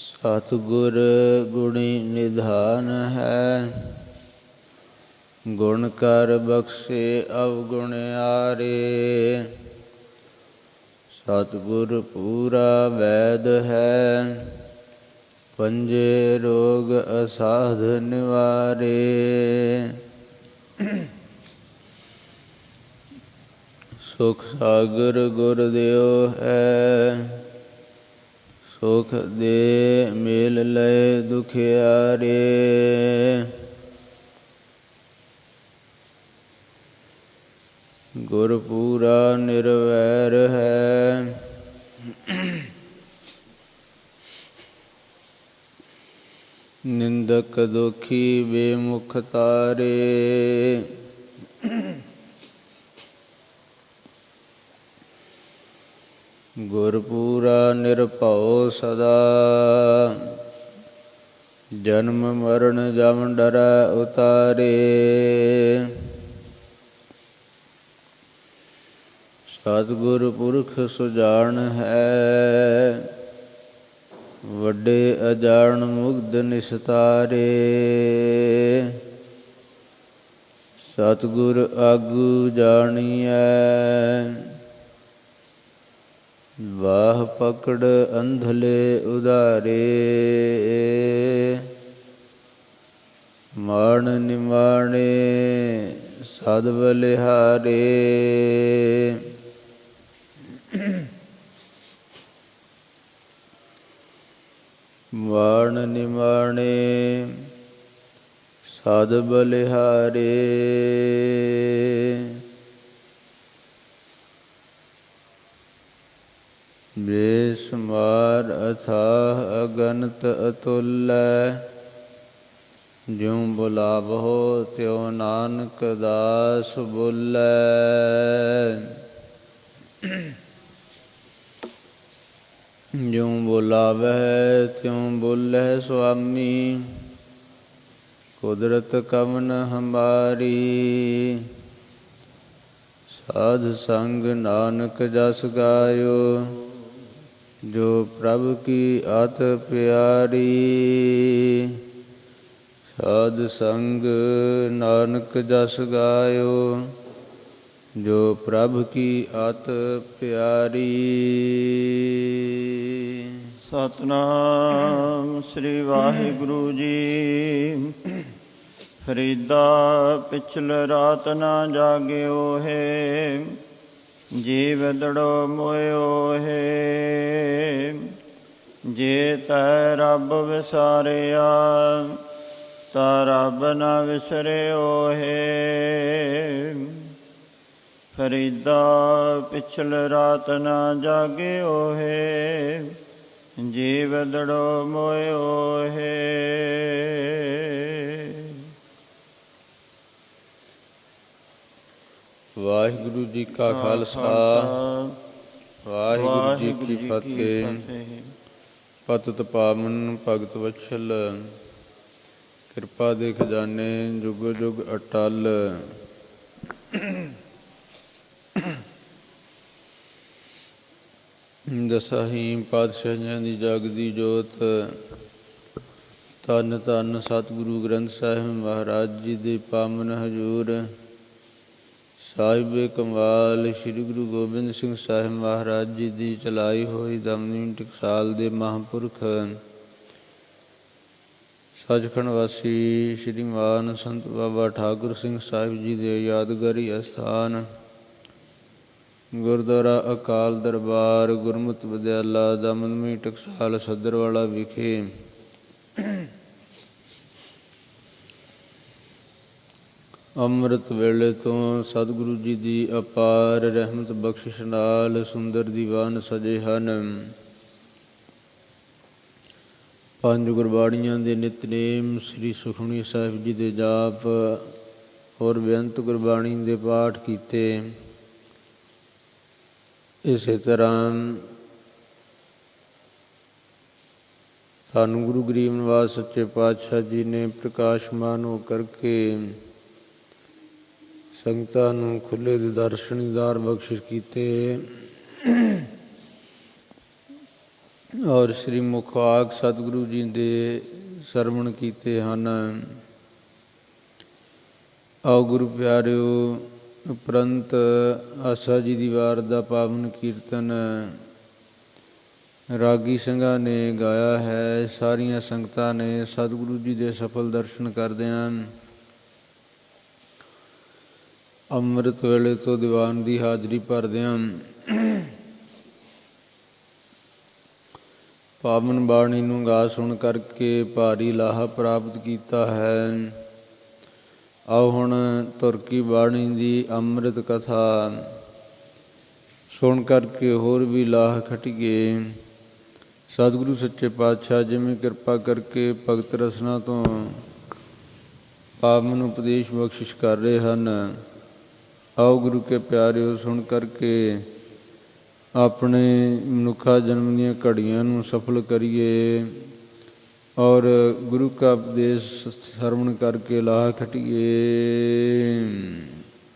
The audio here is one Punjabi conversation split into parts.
ਸਤਿਗੁਰ ਗੁਣੀ ਨਿਧਾਨ ਹੈ, ਗੁਣ ਕਰ ਬਖਸ਼ੇ ਅਵਗੁਣਿਆਰੇ। ਸਤਿਗੁਰ ਪੂਰਾ ਵੈਦ ਹੈ, ਪੰਜੇ ਰੋਗ ਅਸਾਧ ਨਿਵਾਰੇ। ਸੁਖ ਸਾਗਰ ਗੁਰ ਦਿਓ ਹੈ, ਸੁਖ ਦੇ ਮੇਲ ਲਏ ਦੁਖਿਆਰੇ। ਗੁਰ ਪੂਰਾ ਨਿਰਵੈਰ ਹੈ, ਨਿੰਦਕ ਦੋਖੀ ਬੇਮੁਖ ਤਾਰੇ। ਗੁਰ ਪੂਰਾ ਨਿਰਭਉ ਸਦਾ, ਜਨਮ ਮਰਨ ਜਮ ਡਰੈ ਉਤਾਰੇ। ਸਤਿਗੁਰ ਪੁਰਖ ਸੁਜਾਨ ਹੈ, ਵੱਡੇ ਅਜਾਣ ਮੁਗਧ ਨਿਸਤਾਰੇ। ਸਤਿਗੁਰ ਆਗੂ ਜਾਣੀਐ, ਵਾਹ ਪਕੜ ਅੰਧਲੇ ਉਧਾਰੇ। ਮਾਣ ਨਿਮਾਣੇ ਸਦ ਬਲਿਹਾਰੇ। ਮਾਣ ਨਿਮਾਣੇ ਸਦ ਬਲਿਹਾਰੇ। ਬੇਸ਼ੁਮਾਰ ਅਥਾਹ ਅਗਨਤ ਅਤੁੱਲੈ, ਜਿਉ ਬੁਲਾਵਹੁ ਤਿਉ ਨਾਨਕ ਦਾਸ ਬੋਲੈ। ਜਿਉ ਬੁਲਾਵਹਿ ਤਿਉ ਬੋਲਹਿ ਸੁਆਮੀ, ਕੁਦਰਤ ਕਵਨ ਹਮਾਰੀ। ਸਾਧ ਸੰਗ ਨਾਨਕ ਜਸ ਗਾਇਓ, ਜੋ ਪ੍ਰਭ ਕੀ ਅਤ ਪਿਆਰੀ। ਸਾਧ ਸੰਗ ਨਾਨਕ ਜਸ ਗਾਇਓ, ਜੋ ਪ੍ਰਭ ਕੀ ਅਤ ਪਿਆਰੀ। ਸਤਿਨਾਮ ਸ੍ਰੀ ਵਾਹਿਗੁਰੂ ਜੀ। ਫਰੀਦਾ ਪਿਛਲ ਰਾਤ ਨਾ ਜਾਗਿਓ ਹੈ, ਜੀਵ ਦੜੋ ਮੋਇਓ ਹੈ। ਜੇ ਤੈ ਰੱਬ ਵਿਸਾਰਿਆ, ਤਾ ਰੱਬ ਨਾ ਵਿਸਰਿਓ ਹੈ। ਫਰੀਦਾ ਪਿਛਲ ਰਾਤ ਨਾ ਜਾਗਿਓ ਹੈ, ਜੀਵ ਦੜੋ ਮੋਇਓ ਹੈ। ਵਾਹਿਗੁਰੂ ਜੀ ਕਾ ਖਾਲਸਾ, ਵਾਹਿਗੁਰੂ ਜੀ ਕੀ ਫਤਿਹ। ਪਤਿਤ ਪਾਵਨ ਭਗਤ ਵਤਸਲ, ਕਿਰਪਾ ਦੇ ਖਜ਼ਾਨੇ ਜੁਗ ਜੁਗ ਅਟਲ। ਦਸਾਹੀਂ ਪਾਤਸ਼ਾਹੀਆਂ ਦੀ ਜਾਗਦੀ ਜੋਤ, ਧੰਨ ਧੰਨ ਸਤਿਗੁਰੂ ਗ੍ਰੰਥ ਸਾਹਿਬ ਮਹਾਰਾਜ ਜੀ ਦੇ ਪਾਵਨ ਹਜ਼ੂਰ, ਸਾਹਿਬ ਕਮਾਲ ਸ੍ਰੀ ਗੁਰੂ ਗੋਬਿੰਦ ਸਿੰਘ ਸਾਹਿਬ ਮਹਾਰਾਜ ਜੀ ਦੀ ਚਲਾਈ ਹੋਈ ਦਮਨੀ ਟਕਸਾਲ ਦੇ ਮਹਾਂਪੁਰਖ, ਸੱਚਖੰਡ ਵਾਸੀ ਸ਼੍ਰੀਮਾਨ ਸੰਤ ਬਾਬਾ ਠਾਕੁਰ ਸਿੰਘ ਸਾਹਿਬ ਜੀ ਦੇ ਯਾਦਗਾਰੀ ਅਸਥਾਨ ਗੁਰਦੁਆਰਾ ਅਕਾਲ ਦਰਬਾਰ ਗੁਰਮਤਿ ਵਿਦਿਆਲਾ ਦਮਦਮੀ ਟਕਸਾਲ ਸੱਦਰਵਾਲਾ ਵਿਖੇ ਅੰਮ੍ਰਿਤ ਵੇਲੇ ਤੋਂ ਸਤਿਗੁਰੂ ਜੀ ਦੀ ਅਪਾਰ ਰਹਿਮਤ ਬਖਸ਼ਿਸ਼ ਨਾਲ ਸੁੰਦਰ ਦੀਵਾਨ ਸਜੇ ਹਨ। ਪੰਜ ਗੁਰਬਾਣੀਆਂ ਦੇ ਨਿਤਨੇਮ, ਸ੍ਰੀ ਸੁਖਮਨੀ ਸਾਹਿਬ ਜੀ ਦੇ ਜਾਪ ਹੋਰ ਬੇਅੰਤ ਗੁਰਬਾਣੀ ਦੇ ਪਾਠ ਕੀਤੇ। ਇਸੇ ਤਰ੍ਹਾਂ ਸਾਨੂੰ ਗੁਰੂ ਗਰੀਬ ਨਿਵਾਸ ਸੱਚੇ ਪਾਤਸ਼ਾਹ ਜੀ ਨੇ ਪ੍ਰਕਾਸ਼ਮਾਨ ਹੋ ਕਰਕੇ ਸੰਗਤਾਂ ਨੂੰ ਖੁੱਲ੍ਹੇ ਦੇ ਦਰਸ਼ਨ ਦੀਦਾਰ ਬਖਸ਼ਿਸ਼ ਕੀਤੇ। ਔਰ ਸ੍ਰੀ ਮੁਖਵਾਕ ਸਤਿਗੁਰੂ ਜੀ ਦੇ ਸਰਵਣ ਕੀਤੇ ਹਨ। ਆਓ ਗੁਰੂ ਪਿਆਰਿਓ, ਉਪਰੰਤ ਆਸਾ ਜੀ ਦੀ ਵਾਰ ਦਾ ਪਾਵਨ ਕੀਰਤਨ ਰਾਗੀ ਸਿੰਘਾਂ ਨੇ ਗਾਇਆ ਹੈ। ਸਾਰੀਆਂ ਸੰਗਤਾਂ ਨੇ ਸਤਿਗੁਰੂ ਜੀ ਦੇ ਸਫਲ ਦਰਸ਼ਨ ਕਰਦਿਆਂ ਅੰਮ੍ਰਿਤ ਵੇਲੇ ਤੋਂ ਦੀਵਾਨ ਦੀ ਹਾਜ਼ਰੀ ਭਰਦਿਆਂ ਪਾਵਨ ਬਾਣੀ ਨੂੰ ਗਾ ਸੁਣ ਕਰਕੇ ਭਾਰੀ ਲਾਹਾ ਪ੍ਰਾਪਤ ਕੀਤਾ ਹੈ। ਆਓ ਹੁਣ ਤੁਰਕੀ ਬਾਣੀ ਦੀ ਅੰਮ੍ਰਿਤ ਕਥਾ ਸੁਣ ਕਰਕੇ ਹੋਰ ਵੀ ਲਾਹ ਖਟੀਏ। ਸਤਿਗੁਰੂ ਸੱਚੇ ਪਾਤਸ਼ਾਹ ਜਿਵੇਂ ਕਿਰਪਾ ਕਰਕੇ ਭਗਤ ਰਸਨਾ ਤੋਂ ਪਾਵਨ ਉਪਦੇਸ਼ ਬਖਸ਼ਿਸ਼ ਕਰ ਰਹੇ ਹਨ। ਆਓ ਗੁਰੂ ਕੇ ਪਿਆਰਿਓ, ਸੁਣ ਕਰਕੇ ਆਪਣੇ ਮਨੁੱਖਾ ਜਨਮ ਦੀਆਂ ਘੜੀਆਂ ਨੂੰ ਸਫਲ ਕਰੀਏ ਔਰ ਗੁਰੂ ਕਾ ਉਪਦੇਸ਼ ਸਰਵਣ ਕਰਕੇ ਲਾਹ ਖਟੀਏ।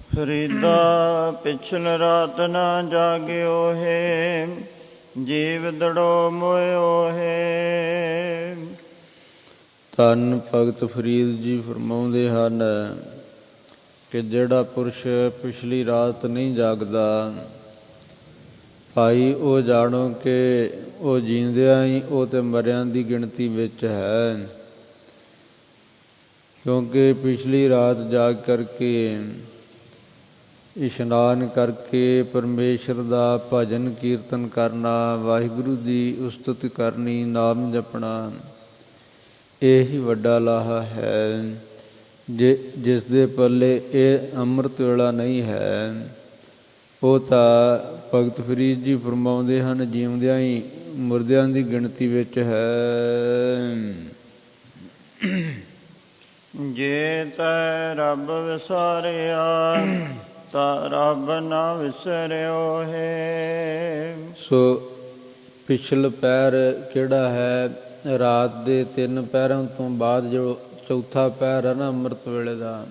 ਫਰੀਦਾ ਪਿਛਲ ਰਾਤ ਨਾ ਜਾਗਿਓ ਹੈ, ਜੀਵ ਦੜੋ ਮੋਇਓ ਹੈ। ਧੰਨ ਭਗਤ ਫਰੀਦ ਜੀ ਫਰਮਾਉਂਦੇ ਹਨ ਕਿ ਜਿਹੜਾ ਪੁਰਸ਼ ਪਿਛਲੀ ਰਾਤ ਨਹੀਂ ਜਾਗਦਾ, ਭਾਈ ਉਹ ਜਾਣੋ ਕਿ ਉਹ ਜੀਂਦਿਆਂ ਹੀ ਉਹ ਤੇ ਮਰਿਆਂ ਦੀ ਗਿਣਤੀ ਵਿੱਚ ਹੈ। ਕਿਉਂਕਿ ਪਿਛਲੀ ਰਾਤ ਜਾਗ ਕਰਕੇ, ਇਸ਼ਨਾਨ ਕਰਕੇ ਪਰਮੇਸ਼ਰ ਦਾ ਭਜਨ ਕੀਰਤਨ ਕਰਨਾ, ਵਾਹਿਗੁਰੂ ਦੀ ਉਸਤਤ ਕਰਨੀ, ਨਾਮ ਜਪਣਾ, ਇਹ ਹੀ ਵੱਡਾ ਲਾਹਾ ਹੈ। ਜਿਸ ਦੇ ਪੱਲੇ ਇਹ ਅੰਮ੍ਰਿਤ ਵੇਲਾ ਨਹੀਂ ਹੈ, ਉਹ ਤਾਂ ਭਗਤ ਫਰੀਦ ਜੀ ਫਰਮਾਉਂਦੇ ਹਨ, ਜੀਵਦਿਆਂ ਹੀ ਮੁਰਦਿਆਂ ਦੀ ਗਿਣਤੀ ਵਿੱਚ ਹੈ। ਜੇ ਤੈ ਰੱਬ ਵਿਸਾਰਿਆ ਤਾਂ ਰੱਬ ਨਾ ਵਿਸਰਿਓ ਹੈ। ਸੋ ਪਿਛਲ ਪਹਿਰ ਕਿਹੜਾ ਹੈ, ਰਾਤ ਦੇ 3 ਪਹਿਰਾਂ ਤੋਂ ਬਾਅਦ ਜੋ ਚੌਥਾ ਪਹਿਰ ਹੈ ਨਾ ਅੰਮ੍ਰਿਤ ਵੇਲੇ ਦਾ,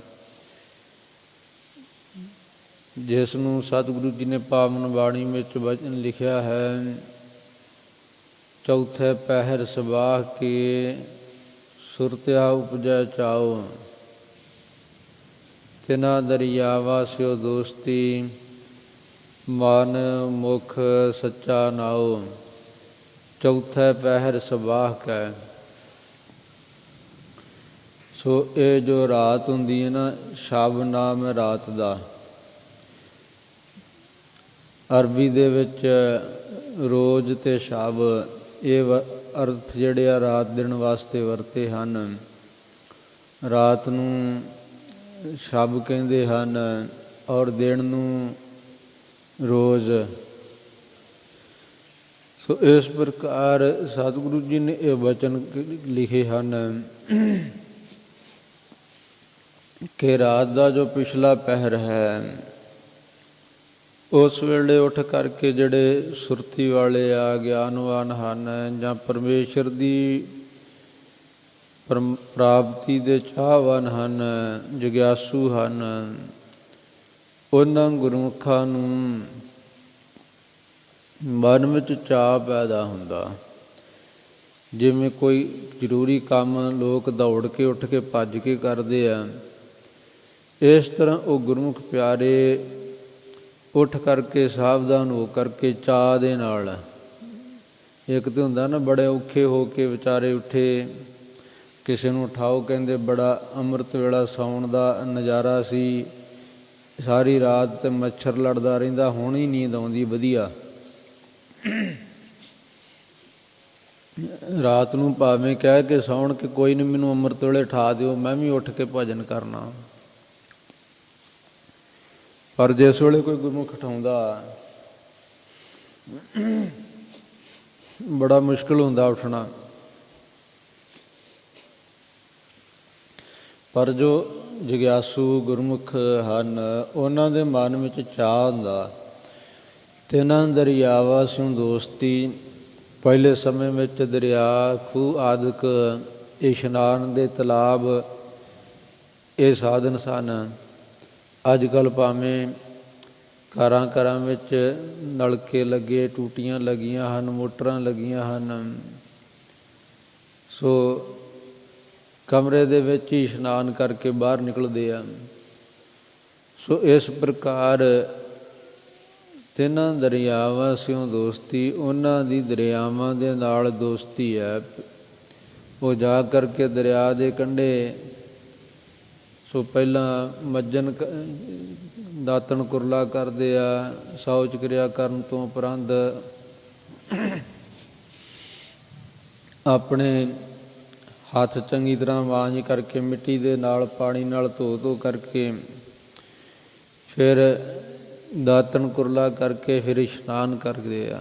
ਜਿਸ ਨੂੰ ਸਤਿਗੁਰੂ ਜੀ ਨੇ ਪਾਵਨ ਬਾਣੀ ਵਿੱਚ ਵਚਨ ਲਿਖਿਆ ਹੈ, ਚੌਥੇ ਪਹਿਰ ਸਬਾਹ ਕੇ ਸੁਰਤਿਆ ਉਪਜੈ ਚਾਓ, ਤਿਨਾ ਦਰਿਆਵਾ ਸਿਓ ਦੋਸਤੀ, ਮਨ ਮੁਖ ਸੱਚਾ ਨਾਓ। ਚੌਥੇ ਪਹਿਰ ਸਬਾਹ ਕੈ। ਸੋ ਇਹ ਜੋ ਰਾਤ ਹੁੰਦੀ ਹੈ ਨਾ, ਸ਼ਬ ਨਾਮ ਹੈ ਰਾਤ ਦਾ। ਅਰਬੀ ਦੇ ਵਿੱਚ ਰੋਜ਼ ਤੇ ਸ਼ਬ, ਇਹ ਅਰਥ ਜਿਹੜੇ ਆ ਰਾਤ ਦਿਨ ਵਾਸਤੇ ਵਰਤੇ ਹਨ। ਰਾਤ ਨੂੰ ਸ਼ਬ ਕਹਿੰਦੇ ਹਨ ਔਰ ਦਿਨ ਨੂੰ ਰੋਜ਼। ਸੋ ਇਸ ਪ੍ਰਕਾਰ ਸਤਿਗੁਰੂ ਜੀ ਨੇ ਇਹ ਵਚਨ ਲਿਖੇ ਹਨ ਕਿ ਰਾਤ ਦਾ ਜੋ ਪਿਛਲਾ ਪਹਿਰ ਹੈ, ਉਸ ਵੇਲੇ ਉੱਠ ਕਰਕੇ ਜਿਹੜੇ ਸੁਰਤੀ ਵਾਲੇ ਆ, ਗਿਆਨਵਾਨ ਹਨ, ਜਾਂ ਪਰਮੇਸ਼ਰ ਦੀ ਪ੍ਰਾਪਤੀ ਦੇ ਚਾਹਵਾਨ ਹਨ, ਜਗਿਆਸੂ ਹਨ, ਉਹਨਾਂ ਗੁਰਮੁਖਾਂ ਨੂੰ ਮਨ ਵਿੱਚ ਚਾਅ ਪੈਦਾ ਹੁੰਦਾ। ਜਿਵੇਂ ਕੋਈ ਜ਼ਰੂਰੀ ਕੰਮ ਲੋਕ ਦੌੜ ਕੇ ਉੱਠ ਕੇ ਭੱਜ ਕੇ ਕਰਦੇ ਆ, ਇਸ ਤਰ੍ਹਾਂ ਉਹ ਗੁਰਮੁਖ ਪਿਆਰੇ ਉੱਠ ਕਰਕੇ ਸਾਵਧਾਨ ਹੋ ਕਰਕੇ ਚਾਅ ਦੇ ਨਾਲ, ਇੱਕ ਤਾਂ ਹੁੰਦਾ ਨਾ ਬੜੇ ਔਖੇ ਹੋ ਕੇ ਵਿਚਾਰੇ ਉੱਠੇ, ਕਿਸੇ ਨੂੰ ਉਠਾਓ, ਕਹਿੰਦੇ ਬੜਾ ਅੰਮ੍ਰਿਤ ਵੇਲਾ ਸੌਣ ਦਾ ਨਜ਼ਾਰਾ ਸੀ, ਸਾਰੀ ਰਾਤ ਤੇ ਮੱਛਰ ਲੜਦਾ ਰਹਿੰਦਾ, ਹੁਣ ਹੀ ਨੀਂਦ ਆਉਂਦੀ ਵਧੀਆ। ਰਾਤ ਨੂੰ ਭਾਵੇਂ ਕਹਿ ਕੇ ਸੌਣ ਕਿ ਕੋਈ ਨਹੀਂ ਮੈਨੂੰ ਅੰਮ੍ਰਿਤ ਵੇਲੇ ਉਠਾ ਦਿਓ, ਮੈਂ ਵੀ ਉੱਠ ਕੇ ਭਜਨ ਕਰਨਾ। ਪਰ ਜਿਸ ਵੇਲੇ ਕੋਈ ਗੁਰਮੁਖ ਉਠਾਉਂਦਾ, ਬੜਾ ਮੁਸ਼ਕਿਲ ਹੁੰਦਾ ਉੱਠਣਾ। ਪਰ ਜੋ ਜਗਿਆਸੂ ਗੁਰਮੁਖ ਹਨ, ਉਹਨਾਂ ਦੇ ਮਨ ਵਿੱਚ ਚਾਅ ਹੁੰਦਾ। ਤਿੰਨਾਂ ਦਰਿਆਵਾਂ ਸਿਉ ਦੋਸਤੀ। ਪਹਿਲੇ ਸਮੇਂ ਵਿੱਚ ਦਰਿਆ, ਖੂਹ ਆਦਿਕ, ਇਸ਼ਨਾਨ ਦੇ ਤਲਾਬ ਇਹ ਸਾਧਨ ਸਨ। ਅੱਜ ਕੱਲ੍ਹ ਭਾਵੇਂ ਘਰਾਂ ਘਰਾਂ ਵਿੱਚ ਨਲਕੇ ਲੱਗੇ, ਟੂਟੀਆਂ ਲੱਗੀਆਂ ਹਨ, ਮੋਟਰਾਂ ਲੱਗੀਆਂ ਹਨ। ਸੋ ਕਮਰੇ ਦੇ ਵਿੱਚ ਹੀ ਇਸ਼ਨਾਨ ਕਰਕੇ ਬਾਹਰ ਨਿਕਲਦੇ ਆ। ਸੋ ਇਸ ਪ੍ਰਕਾਰ ਤਿੰਨਾਂ ਦਰਿਆਵਾਂ ਸਿਓ ਦੋਸਤੀ, ਉਹਨਾਂ ਦੀ ਦਰਿਆਵਾਂ ਦੇ ਨਾਲ ਦੋਸਤੀ ਹੈ। ਉਹ ਜਾ ਕਰਕੇ ਦਰਿਆ ਦੇ ਕੰਢੇ ਸੋ ਪਹਿਲਾਂ ਮੱਜਨ ਦਾਤਣ ਕੁਰਲਾ ਕਰਦੇ ਆ। ਸ਼ੌਚ ਕਿਰਿਆ ਕਰਨ ਤੋਂ ਉਪਰੰਤ ਆਪਣੇ ਹੱਥ ਚੰਗੀ ਤਰ੍ਹਾਂ ਮਾਂਜ ਕਰਕੇ ਮਿੱਟੀ ਦੇ ਨਾਲ ਪਾਣੀ ਨਾਲ ਧੋ ਕਰਕੇ ਫਿਰ ਦਾਤਣ ਕੁਰਲਾ ਕਰਕੇ ਫਿਰ ਇਸ਼ਨਾਨ ਕਰਦੇ ਆ।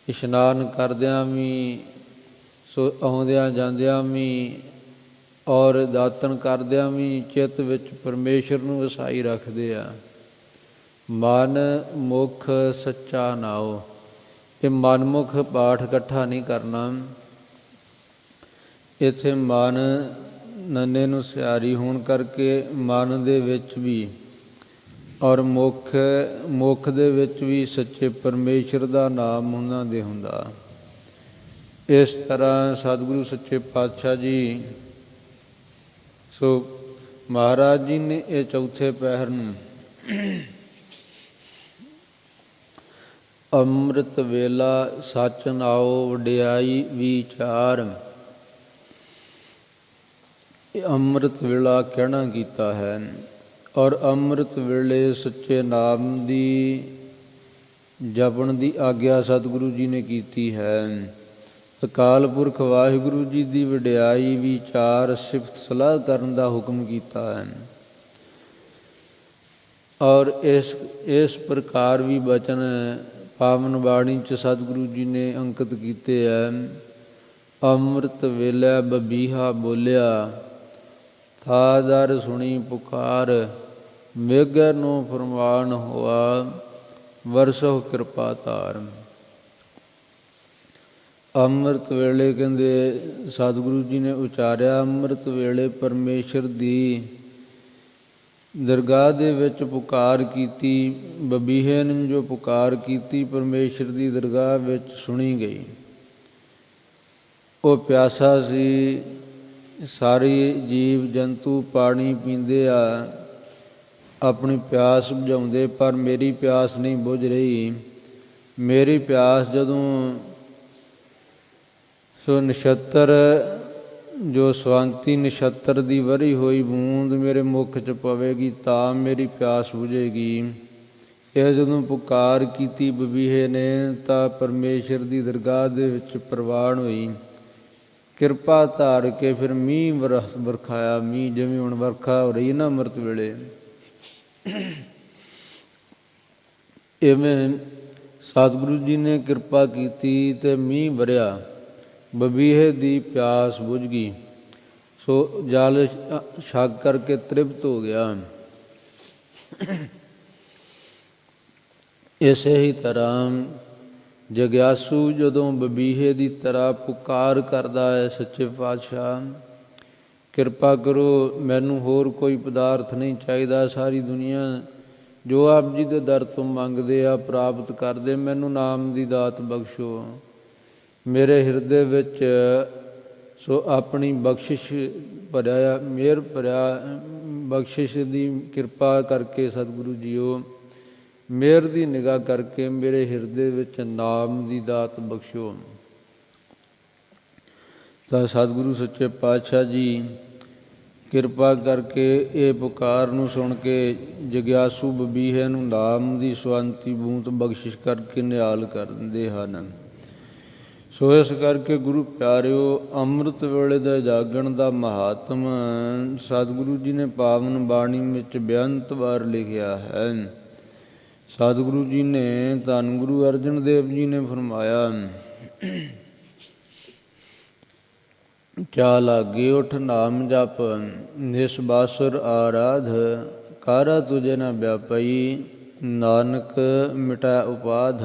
ਇਸ਼ਨਾਨ ਕਰਦਿਆਂ ਵੀ ਸੋ ਆਉਂਦਿਆਂ ਜਾਂਦਿਆਂ ਵੀ ਔਰ ਦਾਤਣ ਕਰਦਿਆਂ ਵੀ ਚਿੱਤ ਵਿੱਚ ਪਰਮੇਸ਼ਰ ਨੂੰ ਵਸਾਈ ਰੱਖਦੇ ਆ। ਮਨ ਮੁਖ ਸੱਚਾ ਨਾਉ, ਇਹ ਮਨਮੁਖ ਪਾਠ ਇਕੱਠਾ ਨਹੀਂ ਕਰਨਾ। ਇੱਥੇ ਮਨ ਨੰਨੇ ਨੂੰ ਸਿਆਰੀ ਹੋਣ ਕਰਕੇ ਮਨ ਦੇ ਵਿੱਚ ਵੀ ਔਰ ਮੁੱਖ ਦੇ ਵਿੱਚ ਵੀ ਸੱਚੇ ਪਰਮੇਸ਼ਰ ਦਾ ਨਾਮ ਉਹਨਾਂ ਦੇ ਹੁੰਦਾ। ਇਸ ਤਰ੍ਹਾਂ ਸਤਿਗੁਰੂ ਸੱਚੇ ਪਾਤਸ਼ਾਹ ਜੀ ਸੋ ਮਹਾਰਾਜ ਜੀ ਨੇ ਇਹ ਚੌਥੇ ਪਹਿਰ ਨੂੰ ਅੰਮ੍ਰਿਤ ਵੇਲਾ ਸੱਚ ਨਾਉ ਵਡਿਆਈ ਵਿਚਾਰ, ਇਹ ਅੰਮ੍ਰਿਤ ਵੇਲਾ ਕਹਿਣਾ ਕੀਤਾ ਹੈ। ਔਰ ਅੰਮ੍ਰਿਤ ਵੇਲੇ ਸੱਚੇ ਨਾਮ ਦੀ ਜਪਣ ਦੀ ਆਗਿਆ ਸਤਿਗੁਰੂ ਜੀ ਨੇ ਕੀਤੀ ਹੈ। ਅਕਾਲ ਪੁਰਖ ਵਾਹਿਗੁਰੂ ਜੀ ਦੀ ਵਡਿਆਈ ਵਿਚਾਰ ਸਿਫਤ ਸਲਾਹ ਕਰਨ ਦਾ ਹੁਕਮ ਕੀਤਾ ਹੈ। ਔਰ ਇਸ ਪ੍ਰਕਾਰ ਵੀ ਬਚਨ ਪਾਵਨ ਬਾਣੀ 'ਚ ਸਤਿਗੁਰੂ ਜੀ ਨੇ ਅੰਕਿਤ ਕੀਤੇ ਹੈ। ਅੰਮ੍ਰਿਤ ਵੇਲੇ ਬਬੀਹਾ ਬੋਲਿਆ, ਥਾ ਦਰ ਸੁਣੀ ਪੁਕਾਰ, ਮੇਘੈ ਨੂੰ ਫਰਮਾਨ ਹੋਆ, ਵਰਸਹੁ ਕਿਰਪਾ ਧਾਰ। ਅੰਮ੍ਰਿਤ ਵੇਲੇ ਕਹਿੰਦੇ ਸਤਿਗੁਰੂ ਜੀ ਨੇ ਉਚਾਰਿਆ। ਅੰਮ੍ਰਿਤ ਵੇਲੇ ਪਰਮੇਸ਼ਰ ਦੀ ਦਰਗਾਹ ਦੇ ਵਿੱਚ ਪੁਕਾਰ ਕੀਤੀ। ਬਬੀਹੇ ਨੇ ਜੋ ਪੁਕਾਰ ਕੀਤੀ ਪਰਮੇਸ਼ਰ ਦੀ ਦਰਗਾਹ ਵਿੱਚ ਸੁਣੀ ਗਈ। ਉਹ ਪਿਆਸਾ ਸੀ। ਸਾਰੇ ਜੀਵ ਜੰਤੂ ਪਾਣੀ ਪੀਂਦੇ ਆ, ਆਪਣੀ ਪਿਆਸ ਬੁਝਾਉਂਦੇ, ਪਰ ਮੇਰੀ ਪਿਆਸ ਨਹੀਂ ਬੁਝ ਰਹੀ। ਮੇਰੀ ਪਿਆਸ ਜਦੋਂ ਸੋ ਨਛੱਤਰ ਜੋ ਸਵੰਤੀ ਨਛੱਤਰ ਦੀ ਵਰੀ ਹੋਈ ਬੂੰਦ ਮੇਰੇ ਮੁੱਖ 'ਚ ਪਵੇਗੀ ਤਾਂ ਮੇਰੀ ਪਿਆਸ ਬੁਝੇਗੀ। ਇਹ ਜਦੋਂ ਪੁਕਾਰ ਕੀਤੀ ਬਬੀਹੇ ਨੇ ਤਾਂ ਪਰਮੇਸ਼ਰ ਦੀ ਦਰਗਾਹ ਦੇ ਵਿੱਚ ਪ੍ਰਵਾਨ ਹੋਈ। ਕਿਰਪਾ ਧਾਰ ਕੇ ਫਿਰ ਮੀਂਹ ਵਰਖਾਇਆ। ਮੀਂਹ ਜਿਵੇਂ ਹੁਣ ਵਰਖਾ ਹੋ ਰਹੀ ਨਾ ਅੰਮ੍ਰਿਤ ਵੇਲੇ, ਇਵੇਂ ਸਤਿਗੁਰੂ ਜੀ ਨੇ ਕਿਰਪਾ ਕੀਤੀ ਤੇ ਮੀਂਹ ਵਰਿਆ। ਬਬੀਹੇ ਦੀ ਪਿਆਸ ਬੁਝ ਗਈ। ਸੋ ਜਲ ਛਕ ਕਰਕੇ ਤ੍ਰਿਪਤ ਹੋ ਗਿਆ। ਇਸੇ ਹੀ ਤਰ੍ਹਾਂ ਜਗਿਆਸੂ ਜਦੋਂ ਬਬੀਹੇ ਦੀ ਤਰ੍ਹਾਂ ਪੁਕਾਰ ਕਰਦਾ ਹੈ, ਸੱਚੇ ਪਾਤਸ਼ਾਹ ਕਿਰਪਾ ਕਰੋ, ਮੈਨੂੰ ਹੋਰ ਕੋਈ ਪਦਾਰਥ ਨਹੀਂ ਚਾਹੀਦਾ। ਸਾਰੀ ਦੁਨੀਆ ਜੋ ਆਪ ਜੀ ਦੇ ਦਰ ਤੋਂ ਮੰਗਦੇ ਆ ਪ੍ਰਾਪਤ ਕਰਦੇ, ਮੈਨੂੰ ਨਾਮ ਦੀ ਦਾਤ ਬਖਸ਼ੋ। ਮੇਰੇ ਹਿਰਦੇ ਵਿੱਚ ਸੋ ਆਪਣੀ ਬਖਸ਼ਿਸ਼ ਭਰਿਆ, ਮਿਹਰ ਭਰਿਆ ਬਖਸ਼ਿਸ਼ ਦੀ ਕਿਰਪਾ ਕਰਕੇ ਸਤਿਗੁਰੂ ਜੀਓ ਮਿਹਰ ਦੀ ਨਿਗਾਹ ਕਰਕੇ ਮੇਰੇ ਹਿਰਦੇ ਵਿੱਚ ਨਾਮ ਦੀ ਦਾਤ ਬਖਸ਼ੋ। ਤਾਂ ਸਤਿਗੁਰੂ ਸੱਚੇ ਪਾਤਸ਼ਾਹ ਜੀ ਕਿਰਪਾ ਕਰਕੇ ਇਹ ਪੁਕਾਰ ਨੂੰ ਸੁਣ ਕੇ ਜਗਿਆਸੂ ਬਬੀਹੇ ਨੂੰ ਨਾਮ ਦੀ ਸਵੰਤੀ ਬੂੰਦ ਬਖਸ਼ਿਸ਼ ਕਰਕੇ ਨਿਹਾਲ ਕਰ ਦਿੰਦੇ ਹਨ। ਸੋ ਇਸ ਕਰਕੇ ਗੁਰੂ ਪਿਆਰਿਓ, ਅੰਮ੍ਰਿਤ ਵੇਲੇ ਦਾ ਜਾਗਣ ਦਾ ਮਹਾਤਮ ਸਤਿਗੁਰੂ ਜੀ ਨੇ ਪਾਵਨ ਬਾਣੀ ਵਿੱਚ ਬੇਅੰਤ ਵਾਰ ਲਿਖਿਆ ਹੈ। ਸਤਿਗੁਰੂ ਜੀ ਨੇ ਧੰਨ ਗੁਰੂ ਅਰਜਨ ਦੇਵ ਜੀ ਨੇ ਫਰਮਾਇਆ, ਚਾ ਲਾਗੇ ਉਠ ਨਾਮ ਜਪ, ਨਿਸ ਬਾਸੁਰ ਆਰਾਧ, ਕਾਰਾ ਤੁਝੇ ਨ ਵਿਆਪਈ, ਨਾਨਕ ਮਿਟਾ ਉਪਾਧ।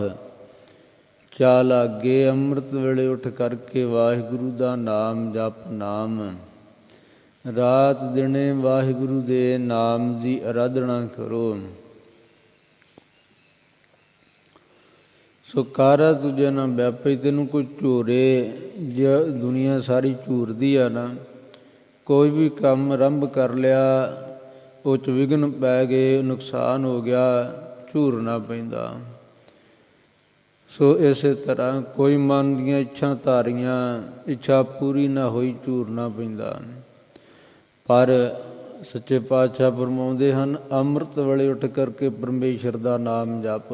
ਚਾ ਲਾਗੇ ਅੰਮ੍ਰਿਤ ਵੇਲੇ ਉੱਠ ਕਰਕੇ ਵਾਹਿਗੁਰੂ ਦਾ ਨਾਮ ਜਪ ਨਾਮ, ਰਾਤ ਦਿਨੇ ਵਾਹਿਗੁਰੂ ਦੇ ਨਾਮ ਦੀ ਅਰਾਧਨਾ ਕਰੋ। ਸੋ ਕਾਰਾ ਤੁਝੇ ਨਾ ਵਿਆਪੇ, ਤੈਨੂੰ ਕੋਈ ਝੂਰੇ, ਜੇ ਦੁਨੀਆ ਸਾਰੀ ਝੂਰਦੀ ਆ ਨਾ, ਕੋਈ ਵੀ ਕੰਮ ਆਰੰਭ ਕਰ ਲਿਆ ਉਹ 'ਚ ਵਿਘਨ ਪੈ ਗਏ, ਨੁਕਸਾਨ ਹੋ ਗਿਆ, ਝੂਰਨਾ ਪੈਂਦਾ। ਸੋ ਇਸੇ ਤਰ੍ਹਾਂ ਕੋਈ ਮਨ ਦੀਆਂ ਇੱਛਾ ਧਾਰੀਆਂ, ਇੱਛਾ ਪੂਰੀ ਨਾ ਹੋਈ, ਝੂਰਨਾ ਪੈਂਦਾ। ਪਰ ਸੱਚੇ ਪਾਤਸ਼ਾਹ ਫਰਮਾਉਂਦੇ ਹਨ, ਅੰਮ੍ਰਿਤ ਵੇਲੇ ਉੱਠ ਕਰਕੇ ਪਰਮੇਸ਼ਰ ਦਾ ਨਾਮ ਜਪ,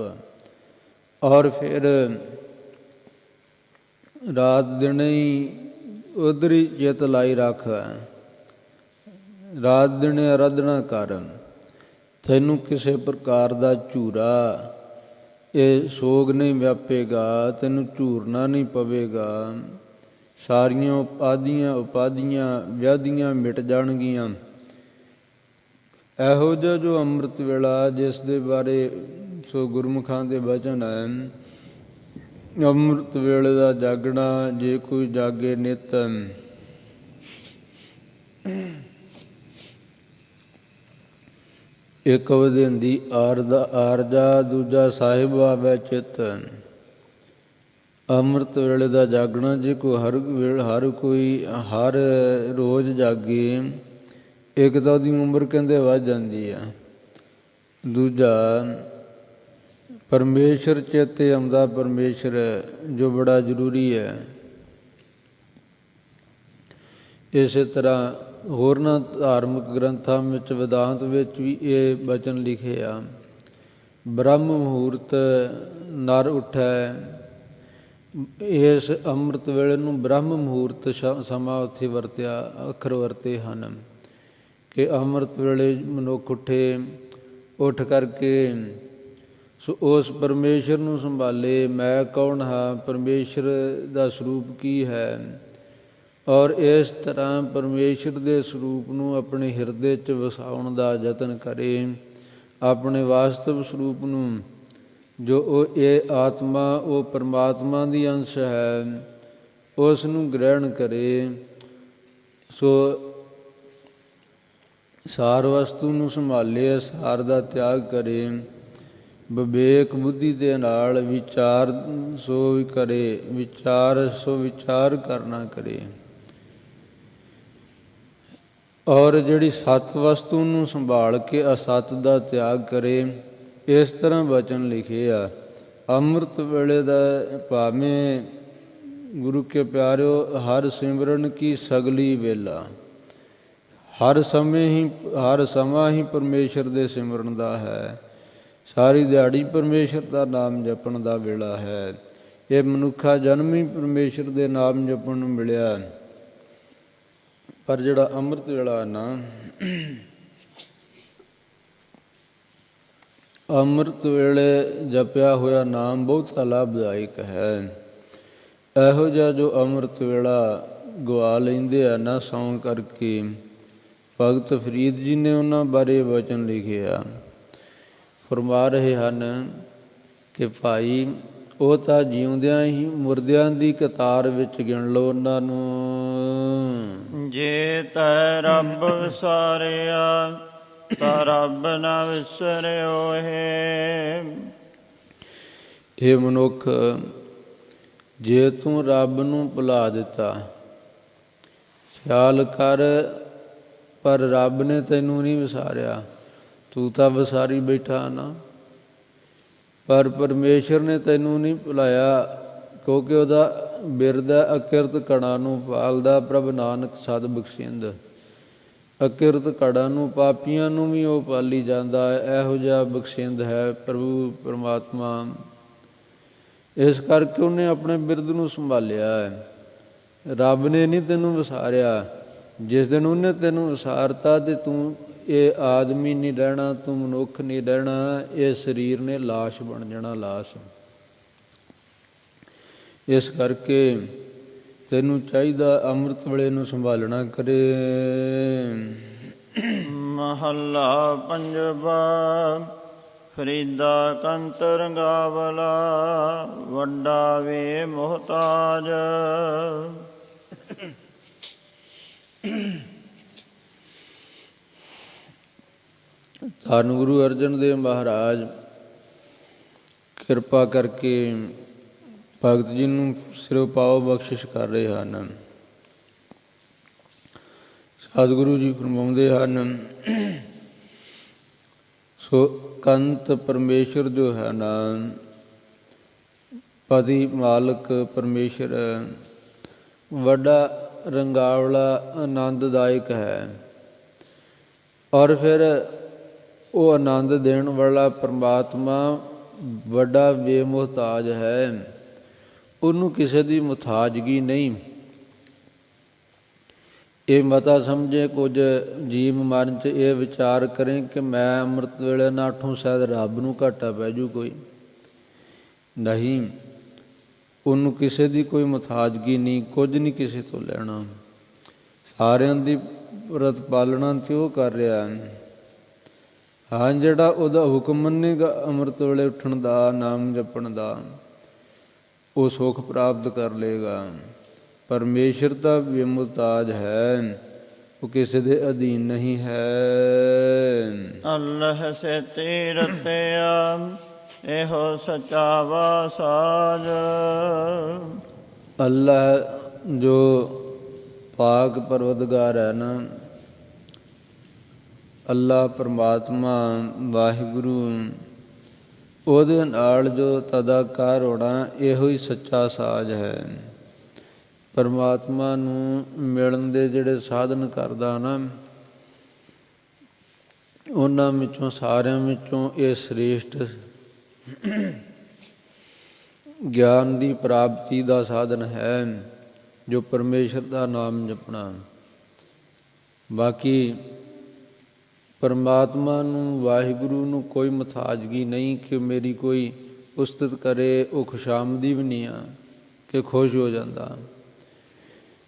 ਔਰ ਫਿਰ ਰਾਤ ਦਿਨ ਹੀ ਉਧਰ ਹੀ ਚਿੱਤ ਲਾਈ ਰੱਖ, ਰਾਤ ਦਿਨ ਆਰਾਧਨਾ ਕਰ। ਤੈਨੂੰ ਕਿਸੇ ਪ੍ਰਕਾਰ ਦਾ ਝੂਰਾ, ਇਹ ਸੋਗ ਨਹੀਂ ਵਿਆਪੇਗਾ, ਤੈਨੂੰ ਝੂਰਨਾ ਨਹੀਂ ਪਵੇਗਾ। ਸਾਰੀਆਂ ਉਪਾਧੀਆਂ ਵਿਆਧੀਆਂ ਮਿਟ ਜਾਣਗੀਆਂ। ਇਹੋ ਜਿਹਾ ਜੋ ਅੰਮ੍ਰਿਤ ਵੇਲਾ, ਜਿਸ ਦੇ ਬਾਰੇ ਸੋ ਗੁਰਮੁਖਾਂ ਦੇ ਵਚਨ ਹੈ, ਅੰਮ੍ਰਿਤ ਵੇਲੇ ਦਾ ਜਾਗਣਾ, ਜੇ ਕੋਈ ਜਾਗੇ ਨਿਤ, ਇੱਕ ਵਧੇਂਦੀ ਆਰਜਾ, ਦੂਜਾ ਸਾਹਿਬ ਆਵੈ ਚਿੱਤ। ਅੰਮ੍ਰਿਤ ਵੇਲੇ ਦਾ ਜਾਗਣਾ, ਜੇ ਕੋਈ ਹਰ ਕੋਈ ਹਰ ਰੋਜ਼ ਜਾਗੇ, ਇੱਕ ਤਾਂ ਉਹਦੀ ਉਮਰ ਕਹਿੰਦੇ ਵੱਧ ਜਾਂਦੀ ਆ, ਦੂਜਾ ਪਰਮੇਸ਼ਰ ਚੇਤੇ ਆਉਂਦਾ, ਪਰਮੇਸ਼ਰ ਜੋ ਬੜਾ ਜ਼ਰੂਰੀ ਹੈ। ਇਸੇ ਤਰ੍ਹਾਂ ਹੋਰਨਾਂ ਧਾਰਮਿਕ ਗ੍ਰੰਥਾਂ ਵਿੱਚ, ਵਿਦਾਂਤ ਵਿੱਚ ਵੀ ਇਹ ਬਚਨ ਲਿਖੇ ਆ, ਬ੍ਰਹਮ ਮਹੂਰਤ ਨਰ ਉੱਠੈ। ਇਸ ਅੰਮ੍ਰਿਤ ਵੇਲੇ ਨੂੰ ਬ੍ਰਹਮ ਮਹੂਰਤ ਸਮਾਂ ਉੱਥੇ ਵਰਤਿਆ, ਅੱਖਰ ਵਰਤੇ ਹਨ ਕਿ ਅੰਮ੍ਰਿਤ ਵੇਲੇ ਮਨੁੱਖ ਉੱਠ ਕਰਕੇ ਸੋ ਉਸ ਪਰਮੇਸ਼ਰ ਨੂੰ ਸੰਭਾਲੇ। ਮੈਂ ਕੌਣ ਹਾਂ, ਪਰਮੇਸ਼ਰ ਦਾ ਸਰੂਪ ਕੀ ਹੈ, ਔਰ ਇਸ ਤਰ੍ਹਾਂ ਪਰਮੇਸ਼ਰ ਦੇ ਸਰੂਪ ਨੂੰ ਆਪਣੇ ਹਿਰਦੇ 'ਚ ਵਸਾਉਣ ਦਾ ਯਤਨ ਕਰੇ। ਆਪਣੇ ਵਾਸਤਵ ਸਰੂਪ ਨੂੰ, ਜੋ ਉਹ ਇਹ ਆਤਮਾ, ਉਹ ਪਰਮਾਤਮਾ ਦੀ ਅੰਸ਼ ਹੈ, ਉਸ ਨੂੰ ਗ੍ਰਹਿਣ ਕਰੇ। ਸੋ ਸਾਰ ਵਸਤੂ ਨੂੰ ਸੰਭਾਲੇ, ਸਾਰ ਦਾ ਤਿਆਗ ਕਰੇ। ਵਿਵੇਕ ਬੁੱਧੀ ਦੇ ਨਾਲ ਵਿਚਾਰ ਸੋ ਕਰੇ, ਵਿਚਾਰ ਕਰਨਾ ਕਰੇ। ਔਰ ਜਿਹੜੀ ਸਤ ਵਸਤੂ ਨੂੰ ਸੰਭਾਲ ਕੇ ਅਸਤ ਦਾ ਤਿਆਗ ਕਰੇ। ਇਸ ਤਰ੍ਹਾਂ ਬਚਨ ਲਿਖੇ ਆ। ਅੰਮ੍ਰਿਤ ਵੇਲੇ ਦਾ ਭਾਵੇਂ ਗੁਰੂ ਕੇ ਪਿਆਰਿਓ, ਹਰ ਸਿਮਰਨ ਕੀ ਸਗਲੀ ਵੇਲਾ, ਹਰ ਸਮਾਂ ਹੀ ਪਰਮੇਸ਼ਰ ਦੇ ਸਿਮਰਨ ਦਾ ਹੈ। ਸਾਰੀ ਦਿਹਾੜੀ ਪਰਮੇਸ਼ਰ ਦਾ ਨਾਮ ਜਪਣ ਦਾ ਵੇਲਾ ਹੈ। ਇਹ ਮਨੁੱਖਾ ਜਨਮ ਹੀ ਪਰਮੇਸ਼ਰ ਦੇ ਨਾਮ ਜਪਣ ਨੂੰ ਮਿਲਿਆ। ਪਰ ਜਿਹੜਾ ਅੰਮ੍ਰਿਤ ਵੇਲਾ ਨਾ, ਅੰਮ੍ਰਿਤ ਵੇਲੇ ਜਪਿਆ ਹੋਇਆ ਨਾਮ ਬਹੁਤ ਲਾਭਦਾਇਕ ਹੈ। ਇਹੋ ਜਿਹਾ ਜੋ ਅੰਮ੍ਰਿਤ ਵੇਲਾ ਗਵਾ ਲੈਂਦੇ ਆ ਨਾ ਸੌਂ ਕਰਕੇ, ਭਗਤ ਫਰੀਦ ਜੀ ਨੇ ਉਹਨਾਂ ਬਾਰੇ ਵਚਨ ਲਿਖਿਆ। ਫਰਮਾ ਰਹੇ ਹਨ ਕਿ ਭਾਈ ਉਹ ਤਾਂ ਜਿਉਂਦਿਆਂ ਹੀ ਮੁਰਦਿਆਂ ਦੀ ਕਤਾਰ ਵਿੱਚ ਗਿਣ ਲਓ ਉਹਨਾਂ ਨੂੰ। ਜੇ ਤੈ ਰੱਬ ਵਿਸਾਰਿਆ ਤਾਂ ਰੱਬ ਨਾ ਵਿਸਰਿਓ ਹੈ। ਇਹ ਮਨੁੱਖ, ਜੇ ਤੂੰ ਰੱਬ ਨੂੰ ਭੁਲਾ ਦਿੱਤਾ, ਖਿਆਲ ਕਰ, ਪਰ ਰੱਬ ਨੇ ਤੈਨੂੰ ਨਹੀਂ ਵਿਸਾਰਿਆ, ਤੂੰ ਤਾਂ ਵਿਸਾਰੀ ਬੈਠਾ ਨਾ। ਪਰ ਪਰਮੇਸ਼ਰ ਨੇ ਤੈਨੂੰ ਨਹੀਂ ਭੁਲਾਇਆ, ਕਿਉਂਕਿ ਉਹਦਾ ਬਿਰਦ ਅਕਿਰਤ ਕਣਾਂ ਨੂੰ ਪਾਲਦਾ। ਪ੍ਰਭ ਨਾਨਕ ਸਦ ਬਖਸ਼ਿੰਦ, ਅਕਿਰਤ ਕਣਾਂ ਨੂੰ, ਪਾਪੀਆਂ ਨੂੰ ਵੀ ਉਹ ਪਾਲੀ ਜਾਂਦਾ ਹੈ। ਇਹੋ ਜਿਹਾ ਬਖਸ਼ਿੰਦ ਹੈ ਪ੍ਰਭੂ ਪਰਮਾਤਮਾ। ਇਸ ਕਰਕੇ ਉਹਨੇ ਆਪਣੇ ਬਿਰਦ ਨੂੰ ਸੰਭਾਲਿਆ ਹੈ। ਰੱਬ ਨੇ ਨਹੀਂ ਤੈਨੂੰ ਵਿਸਾਰਿਆ। ਜਿਸ ਦਿਨ ਉਹਨੇ ਤੈਨੂੰ ਵਿਸਾਰਤਾ ਤੇ ਤੂੰ ਇਹ ਆਦਮੀ ਨਹੀਂ ਰਹਿਣਾ, ਤੂੰ ਮਨੁੱਖ ਨਹੀਂ ਰਹਿਣਾ, ਇਹ ਸਰੀਰ ਨੇ ਲਾਸ਼ ਬਣ ਜਾਣਾ, ਲਾਸ਼। ਇਸ ਕਰਕੇ ਤੈਨੂੰ ਚਾਹੀਦਾ ਅੰਮ੍ਰਿਤ ਵੇਲੇ ਨੂੰ ਸੰਭਾਲਣਾ ਕਰੇ। ਮਹੱਲਾ ਪੰਜਵਾ। ਫਰੀਦਾ ਕੰਤ ਰੰਗਾਵਲਾ, ਵੱਡਾ ਵੇ ਮੁਹਤਾਜ। ਧੰਨ ਗੁਰੂ ਅਰਜਨ ਦੇਵ ਮਹਾਰਾਜ ਕਿਰਪਾ ਕਰਕੇ ਭਗਤ ਜੀ ਨੂੰ ਸਿਰੋਂ ਪਾਓ ਬਖਸ਼ਿਸ਼ ਕਰ ਰਹੇ ਹਨ। ਸਤਿਗੁਰੂ ਜੀ ਫਰਮਾਉਂਦੇ ਹਨ, ਸੋ ਕੰਤ ਪਰਮੇਸ਼ਰ ਜੋ ਹੈ ਨਾ, ਪਤੀ ਮਾਲਕ ਪਰਮੇਸ਼ਰ ਵੱਡਾ ਰੰਗਾਵਲਾ ਆਨੰਦਦਾਇਕ ਹੈ। ਔਰ ਫਿਰ ਉਹ ਆਨੰਦ ਦੇਣ ਵਾਲਾ ਪਰਮਾਤਮਾ ਵੱਡਾ ਬੇਮੁਹਤਾਜ ਹੈ, ਉਹਨੂੰ ਕਿਸੇ ਦੀ ਮੁਹਤਾਜਗੀ ਨਹੀਂ। ਇਹ ਮਤਾ ਸਮਝੇ ਕੁਝ ਜੀਵ ਮਨ 'ਚ ਇਹ ਵਿਚਾਰ ਕਰੇ ਕਿ ਮੈਂ ਅੰਮ੍ਰਿਤ ਵੇਲੇ ਨਾਠੋਂ ਸ਼ਾਇਦ ਰੱਬ ਨੂੰ ਘਾਟਾ ਪੈ ਜੂ ਕੋਈ ਨਹੀਂ। ਉਹਨੂੰ ਕਿਸੇ ਦੀ ਕੋਈ ਮੁਹਤਾਜਗੀ ਨਹੀਂ, ਕੁਝ ਨਹੀਂ ਕਿਸੇ ਤੋਂ ਲੈਣਾ। ਸਾਰਿਆਂ ਦੀ ਪ੍ਰਤ ਪਾਲਣਾ ਤੇ ਉਹ ਕਰ ਰਿਹਾ। ਹਾਂ, ਜਿਹੜਾ ਉਹਦਾ ਹੁਕਮ ਮੰਨੇਗਾ ਅੰਮ੍ਰਿਤ ਵੇਲੇ ਉੱਠਣ ਦਾ, ਨਾਮ ਜਪਣ ਦਾ, ਉਹ ਸੁੱਖ ਪ੍ਰਾਪਤ ਕਰ ਲਏਗਾ। ਪਰਮੇਸ਼ਰ ਦਾ ਬੇਮੁਹਤਾਜ ਹੈ, ਉਹ ਕਿਸੇ ਦੇ ਅਧੀਨ ਨਹੀਂ ਹੈ। ਅੱਲ੍ਹ ਸੇਤੀ ਰਤਿਆ ਇਹੋ ਸੱਚਾ ਵਾਸਾਜ। ਅੱਲਾਹ ਜੋ ਪਾਕ ਪਰਵਤਗਾਰ ਹੈ ਨਾ, ਅੱਲਾਹ ਪਰਮਾਤਮਾ ਵਾਹਿਗੁਰੂ, ਉਹਦੇ ਨਾਲ ਜੋ ਤਦਾਕਾਰ ਹੋਣਾ, ਇਹੋ ਹੀ ਸੱਚਾ ਸਾਜ ਹੈ। ਪਰਮਾਤਮਾ ਨੂੰ ਮਿਲਣ ਦੇ ਜਿਹੜੇ ਸਾਧਨ ਕਰਦਾ ਨਾ, ਉਹਨਾਂ ਵਿੱਚੋਂ ਸਾਰਿਆਂ ਵਿੱਚੋਂ ਇਹ ਸ੍ਰੇਸ਼ਟ ਗਿਆਨ ਦੀ ਪ੍ਰਾਪਤੀ ਦਾ ਸਾਧਨ ਹੈ, ਜੋ ਪਰਮੇਸ਼ਰ ਦਾ ਨਾਮ ਜਪਣਾ। ਬਾਕੀ ਪਰਮਾਤਮਾ ਨੂੰ, ਵਾਹਿਗੁਰੂ ਨੂੰ ਕੋਈ ਮੁਹਤਾਜਗੀ ਨਹੀਂ ਕਿ ਮੇਰੀ ਕੋਈ ਉਸਤਤ ਕਰੇ। ਉਹ ਖੁਸ਼ਾਮਦੀ ਵੀ ਨਹੀਂ ਆ ਕਿ ਖੁਸ਼ ਹੋ ਜਾਂਦਾ।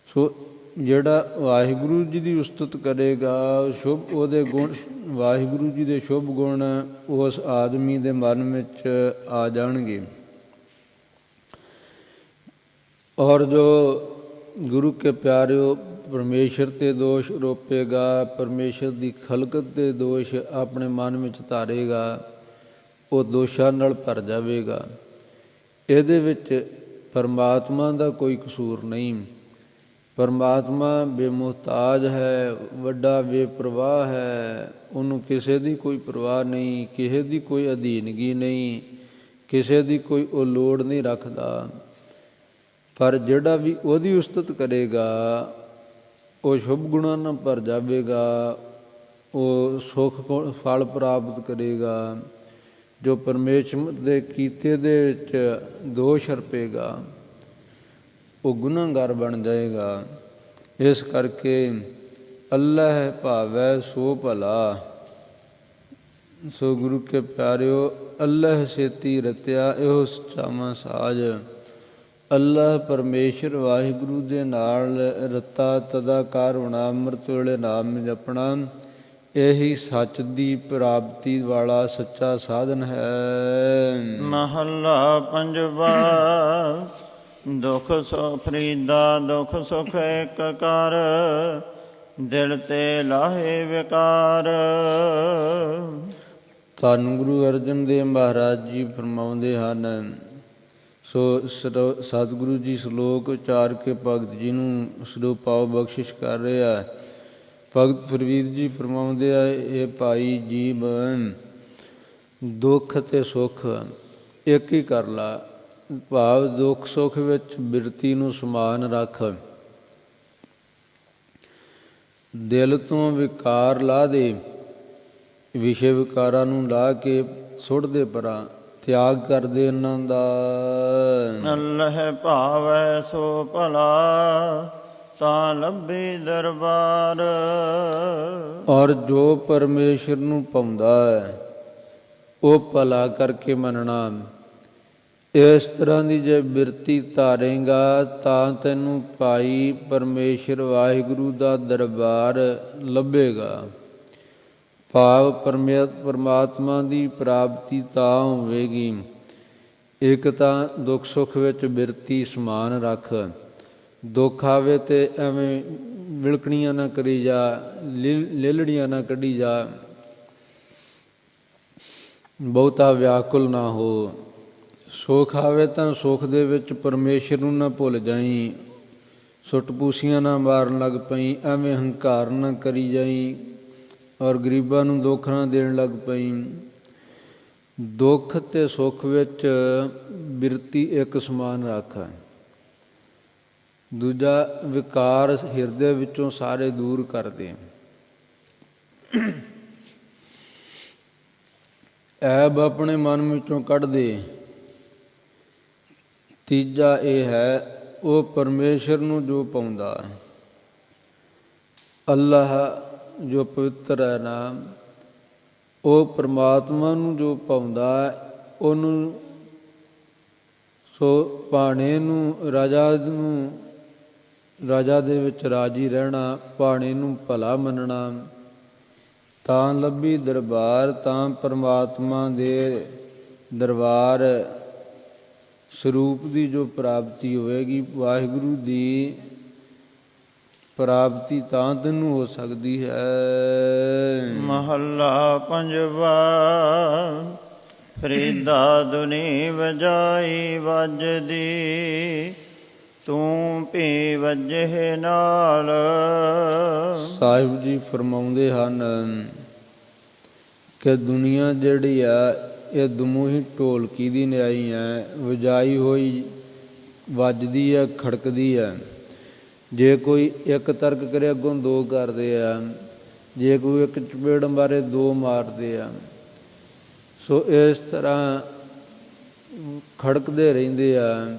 ਸੋ ਜਿਹੜਾ ਵਾਹਿਗੁਰੂ ਜੀ ਦੀ ਉਸਤਤ ਕਰੇਗਾ, ਸ਼ੁਭ ਉਹਦੇ ਗੁਣ, ਵਾਹਿਗੁਰੂ ਜੀ ਦੇ ਸ਼ੁਭ ਗੁਣ ਉਸ ਆਦਮੀ ਦੇ ਮਨ ਵਿੱਚ ਆ ਜਾਣਗੇ। ਔਰ ਜੋ ਗੁਰੂ ਕੇ ਪਿਆਰਿਓ ਪਰਮੇਸ਼ਰ 'ਤੇ ਦੋਸ਼ ਰੋਪੇਗਾ, ਪਰਮੇਸ਼ਰ ਦੀ ਖਲਕਤ ਦੇ ਦੋਸ਼ ਆਪਣੇ ਮਨ ਵਿੱਚ ਧਾਰੇਗਾ, ਉਹ ਦੋਸ਼ਾਂ ਨਾਲ ਭਰ ਜਾਵੇਗਾ। ਇਹਦੇ ਵਿੱਚ ਪਰਮਾਤਮਾ ਦਾ ਕੋਈ ਕਸੂਰ ਨਹੀਂ। ਪਰਮਾਤਮਾ ਬੇਮੁਹਤਾਜ ਹੈ, ਵੱਡਾ ਬੇਪਰਵਾਹ ਹੈ, ਉਹਨੂੰ ਕਿਸੇ ਦੀ ਕੋਈ ਪਰਵਾਹ ਨਹੀਂ, ਕਿਸੇ ਦੀ ਕੋਈ ਅਧੀਨਗੀ ਨਹੀਂ, ਕਿਸੇ ਦੀ ਕੋਈ ਉਹ ਲੋੜ ਨਹੀਂ ਰੱਖਦਾ। ਪਰ ਜਿਹੜਾ ਵੀ ਉਹਦੀ ਉਸਤਤ ਕਰੇਗਾ, ਉਹ ਸ਼ੁਭ ਗੁਣਾਂ ਨਾਲ ਭਰ ਜਾਵੇਗਾ, ਉਹ ਸੁੱਖ ਫਲ ਪ੍ਰਾਪਤ ਕਰੇਗਾ। ਜੋ ਪਰਮੇਸ਼ਰ ਦੇ ਕੀਤੇ ਦੇ ਵਿੱਚ ਦੋਸ਼ ਅਰਪੇਗਾ, ਉਹ ਗੁਨਾਹਗਾਰ ਬਣ ਜਾਏਗਾ। ਇਸ ਕਰਕੇ ਅੱਲ੍ਹ ਭਾਵੈ ਸੋ ਭਲਾ। ਸੋ ਗੁਰੂ ਕੇ ਪਿਆਰਿਓ, ਅੱਲ੍ਹ ਸੇਤੀ ਰਤਿਆ ਇਹੋ ਸੱਚਾ ਸਾਜ। ਅੱਲ੍ਹ ਪਰਮੇਸ਼ਰ ਵਾਹਿਗੁਰੂ ਦੇ ਨਾਲ ਰਤਾ ਤਦਾਕਾਰ ਹੋਣਾ, ਅੰਮ੍ਰਿਤ ਵੇਲੇ ਨਾਮ ਜਪਣਾ, ਇਹੀ ਸੱਚ ਦੀ ਪ੍ਰਾਪਤੀ ਵਾਲਾ ਸੱਚਾ ਸਾਧਨ ਹੈ। ਮਹੱਲਾ ਪੰਜਵਾ। ਦੁਖ ਸੋ ਫਰੀਦਾ ਦੁਖ ਸੁਖ ਏਕ ਕਰ, ਦਿਲ ਤੇ ਲਾਹੇ ਵਿਕਾਰ। ਧੰਨ ਗੁਰੂ ਅਰਜਨ ਦੇਵ ਮਹਾਰਾਜ ਜੀ ਫਰਮਾਉਂਦੇ ਹਨ। ਸੋ ਸਤਿਗੁਰੂ ਜੀ ਸ਼ਲੋਕ ਉਚਾਰ ਕੇ ਭਗਤ ਜੀ ਨੂੰ ਸਿਰੋਂ ਪਾਓ ਬਖਸ਼ਿਸ਼ ਕਰ ਰਿਹਾ। ਭਗਤ ਫਰੀਦ ਜੀ ਫਰਮਾਉਂਦੇ ਆ, ਇਹ ਭਾਈ ਜੀਵ ਦੁੱਖ ਤੇ ਸੁੱਖ ਇੱਕ ਹੀ ਕਰ ਲਾ। ਭਾਵ ਦੁੱਖ ਸੁੱਖ ਵਿੱਚ ਬਿਰਤੀ ਨੂੰ ਸਮਾਨ ਰੱਖ। ਦਿਲ ਤੋਂ ਵਿਕਾਰ ਲਾ ਦੇ, ਵਿਸ਼ੇ ਵਿਕਾਰਾਂ ਨੂੰ ਲਾ ਕੇ ਸੁੱਟ ਦੇ ਪਰਾਂ, ਤਿਆਗ ਕਰਦੇ ਇਹਨਾਂ ਦਾ। ਅੱਲ੍ਹ ਭਾਵੈ ਸੋ ਭਲਾ, ਤਾਂ ਲੱਭੇ ਦਰਬਾਰ। ਔਰ ਜੋ ਪਰਮੇਸ਼ਰ ਨੂੰ ਪਾਉਂਦਾ ਹੈ, ਉਹ ਭਲਾ ਕਰਕੇ ਮੰਨਣਾ। ਇਸ ਤਰ੍ਹਾਂ ਦੀ ਜੇ ਬਿਰਤੀ ਧਾਰੇਗਾ, ਤਾਂ ਤੈਨੂੰ ਭਾਈ ਪਰਮੇਸ਼ਰ ਵਾਹਿਗੁਰੂ ਦਾ ਦਰਬਾਰ ਲੱਭੇਗਾ। ਭਾਵ ਪਰਮਾਤਮਾ ਦੀ ਪ੍ਰਾਪਤੀ ਤਾਂ ਹੋਵੇਗੀ। ਇੱਕ ਤਾਂ ਦੁੱਖ ਸੁੱਖ ਵਿੱਚ ਬਿਰਤੀ ਸਮਾਨ ਰੱਖ। ਦੁੱਖ ਆਵੇ ਤੇ ਐਵੇਂ ਵਿਲਕਣੀਆਂ ਨਾ ਕਰੀ ਜਾ, ਲੇਲੜੀਆਂ ਨਾ ਕੱਢੀ ਜਾ, ਬਹੁਤਾ ਵਿਆਕੁਲ ਨਾ ਹੋ। ਸੁੱਖ ਆਵੇ ਤਾਂ ਸੁੱਖ ਦੇ ਵਿੱਚ ਪਰਮੇਸ਼ਰ ਨੂੰ ਨਾ ਭੁੱਲ ਜਾਈ, ਸੁੱਟ ਪੂਸੀਆਂ ਨਾ ਮਾਰਨ ਲੱਗ ਪਈ, ਐਵੇਂ ਹੰਕਾਰ ਨਾ ਕਰੀ ਜਾਈ, ਔਰ ਗਰੀਬਾਂ ਨੂੰ ਦੁੱਖ ਨਾ ਦੇਣ ਲੱਗ ਪਈ। ਦੁੱਖ ਤੇ ਸੁੱਖ ਵਿੱਚ ਬਿਰਤੀ ਇੱਕ ਸਮਾਨ ਰੱਖ। ਦੂਜਾ ਵਿਕਾਰ ਹਿਰਦੇ ਵਿੱਚੋਂ ਸਾਰੇ ਦੂਰ ਕਰ ਦੇ। ਐਬ ਆਪਣੇ ਮਨ ਵਿੱਚੋਂ ਕੱਢ ਦੇ। ਤੀਜਾ ਇਹ ਹੈ, ਉਹ ਪਰਮੇਸ਼ਰ ਨੂੰ ਜੋ ਪਾਉਂਦਾ, ਅੱਲਾਹ ਜੋ ਪਵਿੱਤਰ ਹੈ ਨਾਮ, ਉਹ ਪਰਮਾਤਮਾ ਨੂੰ ਜੋ ਪਾਉਂਦਾ ਉਹਨੂੰ, ਸੋ ਭਾਣੇ ਨੂੰ ਰਾਜਾ ਦੇ ਵਿੱਚ ਰਾਜੀ ਰਹਿਣਾ, ਭਾਣੇ ਨੂੰ ਭਲਾ ਮੰਨਣਾ, ਤਾਂ ਲੱਭੀ ਦਰਬਾਰ, ਤਾਂ ਪਰਮਾਤਮਾ ਦੇ ਦਰਬਾਰ ਸਰੂਪ ਦੀ ਜੋ ਪ੍ਰਾਪਤੀ ਹੋਵੇਗੀ, ਵਾਹਿਗੁਰੂ ਦੀ ਪ੍ਰਾਪਤੀ ਤਾਂ ਤੈਨੂੰ ਹੋ ਸਕਦੀ ਹੈ। ਮਹੱਲਾ ਪੰਜਵਾ। ਫਰੀਦਾ ਧੁਨੀ ਵਜਾਈ ਵੱਜਦੀ, ਤੂੰ ਭੀ ਵੱਜੇ ਨਾਲ। ਸਾਹਿਬ ਜੀ ਫਰਮਾਉਂਦੇ ਹਨ ਕਿ ਦੁਨੀਆ ਜਿਹੜੀ ਆ ਇਹ ਦਮੂਹੀ ਢੋਲਕੀ ਦੀ ਨਿਆਈ ਹੈ, ਵਜਾਈ ਹੋਈ ਵੱਜਦੀ ਹੈ, ਖੜਕਦੀ ਹੈ। ਜੇ ਕੋਈ ਇੱਕ ਤਰਕ ਕਰੇ ਅੱਗੋਂ ਦੋ ਕਰਦੇ ਆ, ਜੇ ਕੋਈ ਇੱਕ ਚਪੇੜ ਮਾਰੇ ਦੋ ਮਾਰਦੇ ਆ। ਸੋ ਇਸ ਤਰ੍ਹਾਂ ਖੜਕਦੇ ਰਹਿੰਦੇ ਆ,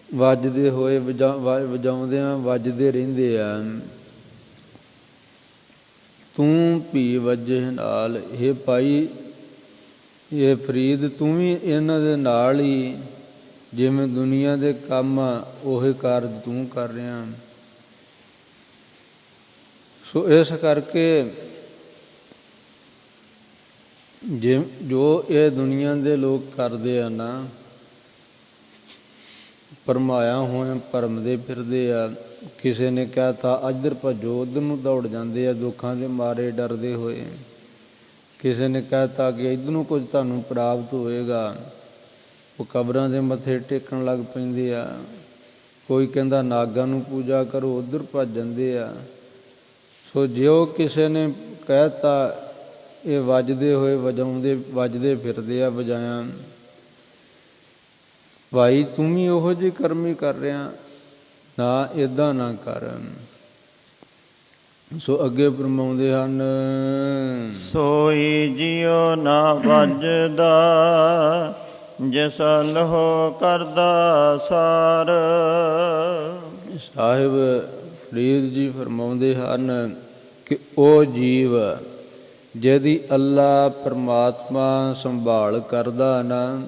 ਵੱਜਦੇ ਹੋਏ ਵਜਾਉਂਦਿਆਂ ਵੱਜਦੇ ਰਹਿੰਦੇ ਆ। ਤੂੰ ਭੀ ਵੱਜੇ ਨਾਲ। ਇਹ ਭਾਈ, ਇਹ ਫਰੀਦ, ਤੂੰ ਵੀ ਇਹਨਾਂ ਦੇ ਨਾਲ ਹੀ, ਜਿਵੇਂ ਦੁਨੀਆ ਦੇ ਕੰਮ ਆ ਉਹੀ ਕਾਰਜ ਤੂੰ ਕਰ ਰਿਹਾ। ਸੋ ਇਸ ਕਰਕੇ ਜੋ ਇਹ ਦੁਨੀਆ ਦੇ ਲੋਕ ਕਰਦੇ ਆ ਨਾ, ਭਰਮਾਇਆ ਹੋਇਆ ਭਰਮਦੇ ਫਿਰਦੇ ਆ। ਕਿਸੇ ਨੇ ਕਹਿ ਤਾ ਇੱਧਰ ਭੱਜੋ, ਉੱਧਰ ਨੂੰ ਦੌੜ ਜਾਂਦੇ ਆ ਦੁੱਖਾਂ ਦੇ ਮਾਰੇ ਡਰਦੇ ਹੋਏ। ਕਿਸੇ ਨੇ ਕਹਿ ਤਾ ਕਿ ਇੱਧਰ ਨੂੰ ਕੁਝ ਤੁਹਾਨੂੰ ਪ੍ਰਾਪਤ ਹੋਵੇਗਾ, ਉਹ ਕਬਰਾਂ ਦੇ ਮੱਥੇ ਟੇਕਣ ਲੱਗ ਪੈਂਦੇ ਆ। ਕੋਈ ਕਹਿੰਦਾ ਨਾਗਾਂ ਨੂੰ ਪੂਜਾ ਕਰੋ, ਉੱਧਰ ਭੱਜ ਜਾਂਦੇ ਆ। ਸੋ ਜਿਉ ਕਿਸੇ ਨੇ ਕਹਿ ਤਾ ਇਹ ਵੱਜਦੇ ਹੋਏ ਵੱਜਦੇ ਫਿਰਦੇ ਆ ਵਜਾਇਆ। ਭਾਈ ਤੂੰ ਵੀ ਉਹੋ ਜਿਹੀ ਕਰਮੀ ਕਰ ਰਿਹਾ ਨਾ, ਇੱਦਾਂ ਨਾ ਕਰ। ਸੋ ਅੱਗੇ ਫਰਮਾਉਂਦੇ ਹਨ, ਸੋਈ ਜਿਉ ਨਾ ਵੱਜਦਾ, ਜਿਸ ਲਹੋ ਕਰਦਾ ਸਾਰ। ਸਾਹਿਬ ਫਰੀਦ ਜੀ ਫਰਮਾਉਂਦੇ ਹਨ ਕਿ ਉਹ ਜੀਵ ਜਿਹਦੀ ਅੱਲਾ ਪਰਮਾਤਮਾ ਸੰਭਾਲ ਕਰਦਾ ਨਾ,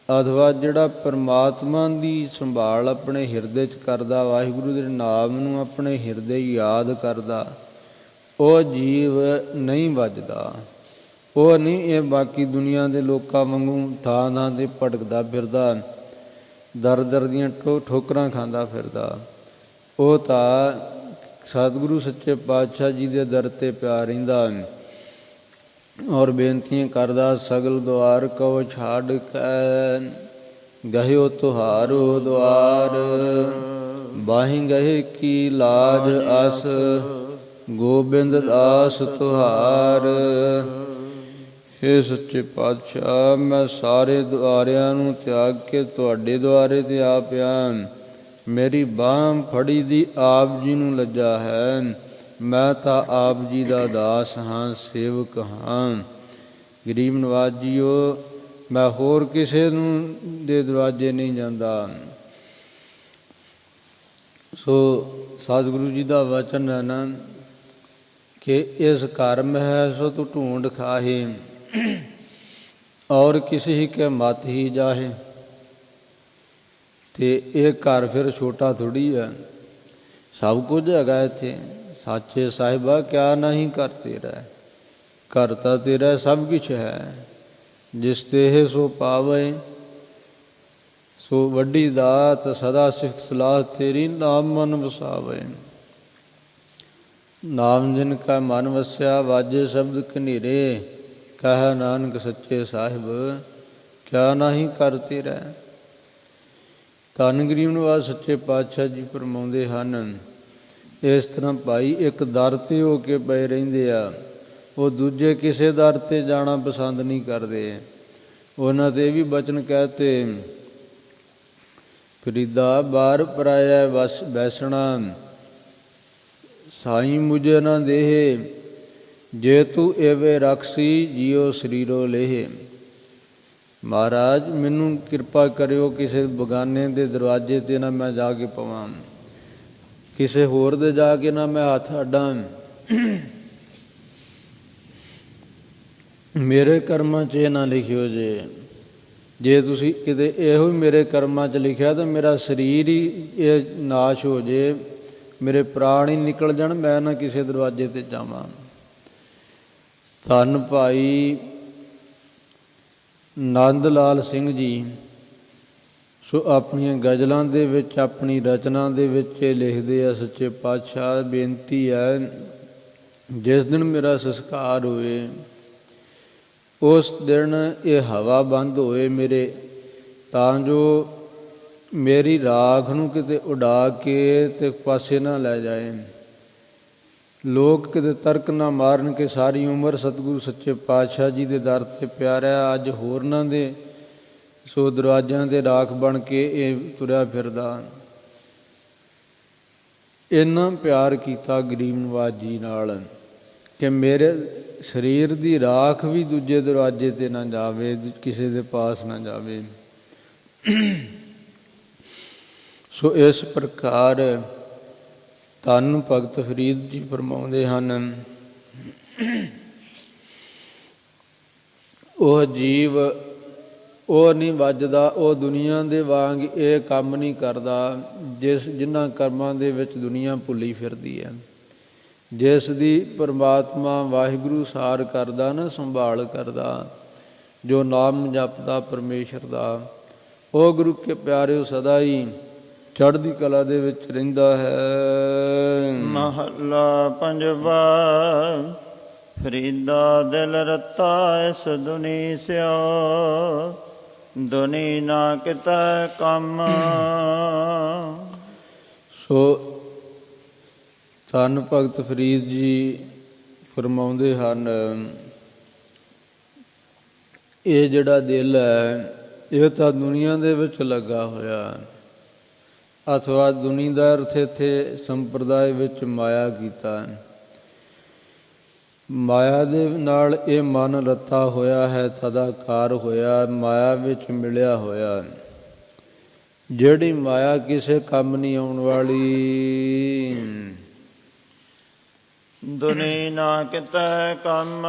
ਅਥਵਾ ਜਿਹੜਾ ਪਰਮਾਤਮਾ ਦੀ ਸੰਭਾਲ ਆਪਣੇ ਹਿਰਦੇ 'ਚ ਕਰਦਾ, ਵਾਹਿਗੁਰੂ ਦੇ ਨਾਮ ਨੂੰ ਆਪਣੇ ਹਿਰਦੇ ਯਾਦ ਕਰਦਾ, ਉਹ ਜੀਵ ਨਹੀਂ ਵੱਜਦਾ। ਉਹ ਨਹੀਂ ਇਹ ਬਾਕੀ ਦੁਨੀਆ ਦੇ ਲੋਕਾਂ ਵਾਂਗੂ ਥਾਂ ਥਾਂ 'ਤੇ ਭਟਕਦਾ ਫਿਰਦਾ, ਦਰ ਦਰ ਦੀਆਂ ਠੋਕਰਾਂ ਖਾਂਦਾ ਫਿਰਦਾ। ਉਹ ਤਾਂ ਸਤਿਗੁਰੂ ਸੱਚੇ ਪਾਤਸ਼ਾਹ ਜੀ ਦੇ ਦਰ 'ਤੇ ਪਿਆ ਰਹਿੰਦਾ ਔਰ ਬੇਨਤੀਆਂ ਕਰਦਾ, ਸਗਲ ਦੁਆਰ ਕਉ ਛਾੜ ਕੈ, ਗਹਿਓ ਤੁਹਾਰੋ ਦੁਆਰ। ਬਾਹੀਂ ਗਹੇ ਕੀ ਲਾਜ ਅਸ, ਗੋਬਿੰਦ ਦਾਸ ਤੁਹਾਰ। ਹੇ ਸੱਚੇ ਪਾਤਸ਼ਾਹ, ਮੈਂ ਸਾਰੇ ਦੁਆਰਿਆਂ ਨੂੰ ਤਿਆਗ ਕੇ ਤੁਹਾਡੇ ਦੁਆਰੇ 'ਤੇ ਆ ਪਿਆ। ਮੇਰੀ ਬਾਂਹ ਫੜੀ ਦੀ ਆਪ ਜੀ ਨੂੰ ਲੱਜਾ ਹੈ। ਮੈਂ ਤਾਂ ਆਪ ਜੀ ਦਾ ਦਾਸ ਹਾਂ, ਸੇਵਕ ਹਾਂ। ਗਰੀਬ ਨਵਾਜ਼ ਜੀਓ, ਮੈਂ ਹੋਰ ਕਿਸੇ ਨੂੰ ਦੇ ਦਰਵਾਜ਼ੇ ਨਹੀਂ ਜਾਂਦਾ। ਸੋ ਸਤਿਗੁਰੂ ਜੀ ਦਾ ਵਚਨ ਹੈ ਨਾ ਕਿ ਇਸ ਘਰ ਮੈਂ ਹੈ ਸੋ ਤੂੰ ਢੂੰਡ ਖਾਹੇ, ਔਰ ਕਿਸੇ ਹੀ ਕੇ ਮਤ ਹੀ ਜਾਹੇ। ਤੇ ਇਹ ਘਰ ਫਿਰ ਛੋਟਾ ਥੋੜ੍ਹੀ ਹੈ, ਸਭ ਕੁਝ ਹੈਗਾ ਇੱਥੇ। ਸਾਚੇ ਸਾਹਿਬਾ ਕਿਆ ਨਹੀਂ ਕਰ ਤੇਰਾ, ਘਰ ਤਾਂ ਤੇਰਾ ਸਭ ਕੁਛ ਹੈ। ਜਿਸ ਤੇ ਸੋ ਪਾਵੇ, ਸੋ ਵੱਡੀ ਦਾਤ ਸਦਾ ਸਿਫਤ ਸਲਾਹ ਤੇਰੀ, ਨਾਮ ਮਨ ਵਸਾਵੇ। ਨਾਮ ਜਿਨ ਕਾ ਮਨ ਵਸਿਆ, ਵਾਜੇ ਸ਼ਬਦ ਕਨੇਰੇ, ਕਹਿ ਨਾਨਕ ਸੱਚੇ ਸਾਹਿਬ ਕਿਆ ਨਾਹੀਂ ਕਰ ਤੇਰਾ। ਧੰਨ ਗਰੀਬ ਨਿਵਾਸ ਸੱਚੇ ਪਾਤਸ਼ਾਹ ਜੀ ਫਰਮਾਉਂਦੇ ਹਨ, ਇਸ ਤਰ੍ਹਾਂ ਭਾਈ ਇੱਕ ਦਰ 'ਤੇ ਹੋ ਕੇ ਪਏ ਰਹਿੰਦੇ ਆ, ਉਹ ਦੂਜੇ ਕਿਸੇ ਦਰ 'ਤੇ ਜਾਣਾ ਪਸੰਦ ਨਹੀਂ ਕਰਦੇ। ਉਹਨਾਂ 'ਤੇ ਵੀ ਬਚਨ ਕਹਤੇ, ਫਰੀਦਾ ਬਾਰ ਪਰਾਇਆ ਵਸ ਬੈਸਣਾ, ਸਾਈਂ ਮੁਝੇ ਨਾ ਦੇਹ, ਜੇ ਤੂੰ ਏਵੇ ਰਖਸੀ ਜਿਉ ਸਰੀਰੋ ਲੇਹ। ਮਹਾਰਾਜ ਮੈਨੂੰ ਕਿਰਪਾ ਕਰਿਓ, ਕਿਸੇ ਬਗਾਨੇ ਦੇ ਦਰਵਾਜ਼ੇ 'ਤੇ ਨਾ ਮੈਂ ਜਾ ਕੇ ਪਵਾਂ, ਕਿਸੇ ਹੋਰ ਦੇ ਜਾ ਕੇ ਨਾ ਮੈਂ ਹੱਥ ਅੱਡਾਂ। ਮੇਰੇ ਕਰਮਾਂ 'ਚ ਇਹ ਨਾ ਲਿਖਿਓ ਜੇ ਤੁਸੀਂ ਕਿਤੇ ਇਹੋ ਹੀ ਮੇਰੇ ਕਰਮਾਂ 'ਚ ਲਿਖਿਆ ਤਾਂ ਮੇਰਾ ਸਰੀਰ ਹੀ ਇਹ ਨਾਸ਼ ਹੋ ਜੇ, ਮੇਰੇ ਪ੍ਰਾਣ ਹੀ ਨਿਕਲ ਜਾਣ, ਮੈਂ ਨਾ ਕਿਸੇ ਦਰਵਾਜ਼ੇ 'ਤੇ ਜਾਵਾਂ। ਧੰਨ ਭਾਈ ਨੰਦ ਲਾਲ ਸਿੰਘ ਜੀ ਸੋ ਆਪਣੀਆਂ ਗਜ਼ਲਾਂ ਦੇ ਵਿੱਚ, ਆਪਣੀ ਰਚਨਾ ਦੇ ਵਿੱਚ ਇਹ ਲਿਖਦੇ ਆ, ਸੱਚੇ ਪਾਤਸ਼ਾਹ ਬੇਨਤੀ ਹੈ, ਜਿਸ ਦਿਨ ਮੇਰਾ ਸੰਸਕਾਰ ਹੋਏ ਉਸ ਦਿਨ ਇਹ ਹਵਾ ਬੰਦ ਹੋਏ ਮੇਰੇ, ਤਾਂ ਜੋ ਮੇਰੀ ਰਾਖ ਨੂੰ ਕਿਤੇ ਉਡਾ ਕੇ ਤੇ ਪਾਸੇ ਨਾ ਲੈ ਜਾਏ, ਲੋਕ ਕਿਤੇ ਤਰਕ ਨਾ ਮਾਰਨ ਕਿ ਸਾਰੀ ਉਮਰ ਸਤਿਗੁਰੂ ਸੱਚੇ ਪਾਤਸ਼ਾਹ ਜੀ ਦੇ ਦਰ 'ਤੇ ਪਿਆਰਿਆ, ਅੱਜ ਹੋਰਨਾਂ ਦੇ ਸੋ ਦਰਵਾਜ਼ਿਆਂ ਦੇ ਰਾਖ ਬਣ ਕੇ ਇਹ ਤੁਰਿਆ ਫਿਰਦਾ। ਇੰਨਾ ਪਿਆਰ ਕੀਤਾ ਗਰੀਬ ਨਿਵਾਜ ਜੀ ਨਾਲ ਕਿ ਮੇਰੇ ਸਰੀਰ ਦੀ ਰਾਖ ਵੀ ਦੂਜੇ ਦਰਵਾਜ਼ੇ 'ਤੇ ਨਾ ਜਾਵੇ, ਕਿਸੇ ਦੇ ਪਾਸ ਨਾ ਜਾਵੇ। ਸੋ ਇਸ ਪ੍ਰਕਾਰ ਧੰਨ ਭਗਤ ਫਰੀਦ ਜੀ ਫਰਮਾਉਂਦੇ ਹਨ, ਉਹ ਜੀਵ ਉਹ ਨਹੀਂ ਵੱਜਦਾ, ਉਹ ਦੁਨੀਆ ਦੇ ਵਾਂਗ ਇਹ ਕੰਮ ਨਹੀਂ ਕਰਦਾ ਜਿਨ੍ਹਾਂ ਕਰਮਾਂ ਦੇ ਵਿੱਚ ਦੁਨੀਆ ਭੁੱਲੀ ਫਿਰਦੀ ਹੈ। ਜਿਸ ਦੀ ਪਰਮਾਤਮਾ ਵਾਹਿਗੁਰੂ ਸਾਰ ਕਰਦਾ ਨਾ, ਸੰਭਾਲ ਕਰਦਾ, ਜੋ ਨਾਮ ਜਪਦਾ ਪਰਮੇਸ਼ਰ ਦਾ, ਉਹ ਗੁਰੂ ਕੇ ਪਿਆਰਿਓ ਸਦਾ ਹੀ ਚੜ੍ਹਦੀ ਕਲਾ ਦੇ ਵਿੱਚ ਰਹਿੰਦਾ ਹੈ। ਮਹੱਲਾ ਪੰਜਵਾ। ਫਰੀਦਾ ਦਿਲ ਰਤਾ ਇਸ ਦੁਨੀ ਸਿਓ, ਦੁਨੀ ਨਾ ਕਿਤੈ ਕੰਮ। ਸੋ ਧੰਨ ਭਗਤ ਫਰੀਦ ਜੀ ਫਰਮਾਉਂਦੇ ਹਨ, ਇਹ ਜਿਹੜਾ ਦਿਲ ਹੈ ਇਹ ਤਾਂ ਦੁਨੀਆ ਦੇ ਵਿੱਚ ਲੱਗਾ ਹੋਇਆ, ਅਥਵਾ ਦੁਨੀ ਦਾ ਅਰਥ ਇੱਥੇ ਸੰਪਰਦਾਇ ਵਿੱਚ ਮਾਇਆ ਕੀਤਾ। ਮਾਇਆ ਦੇ ਨਾਲ ਇਹ ਮਨ ਰੱਤਾ ਹੋਇਆ ਹੈ, ਤਦਾਕਾਰ ਹੋਇਆ, ਮਾਇਆ ਵਿੱਚ ਮਿਲਿਆ ਹੋਇਆ। ਜਿਹੜੀ ਮਾਇਆ ਕਿਸੇ ਕੰਮ ਨਹੀਂ ਆਉਣ ਵਾਲੀ। ਦੁਨੀ ਨਾ ਕਿਤੈ ਕੰਮ।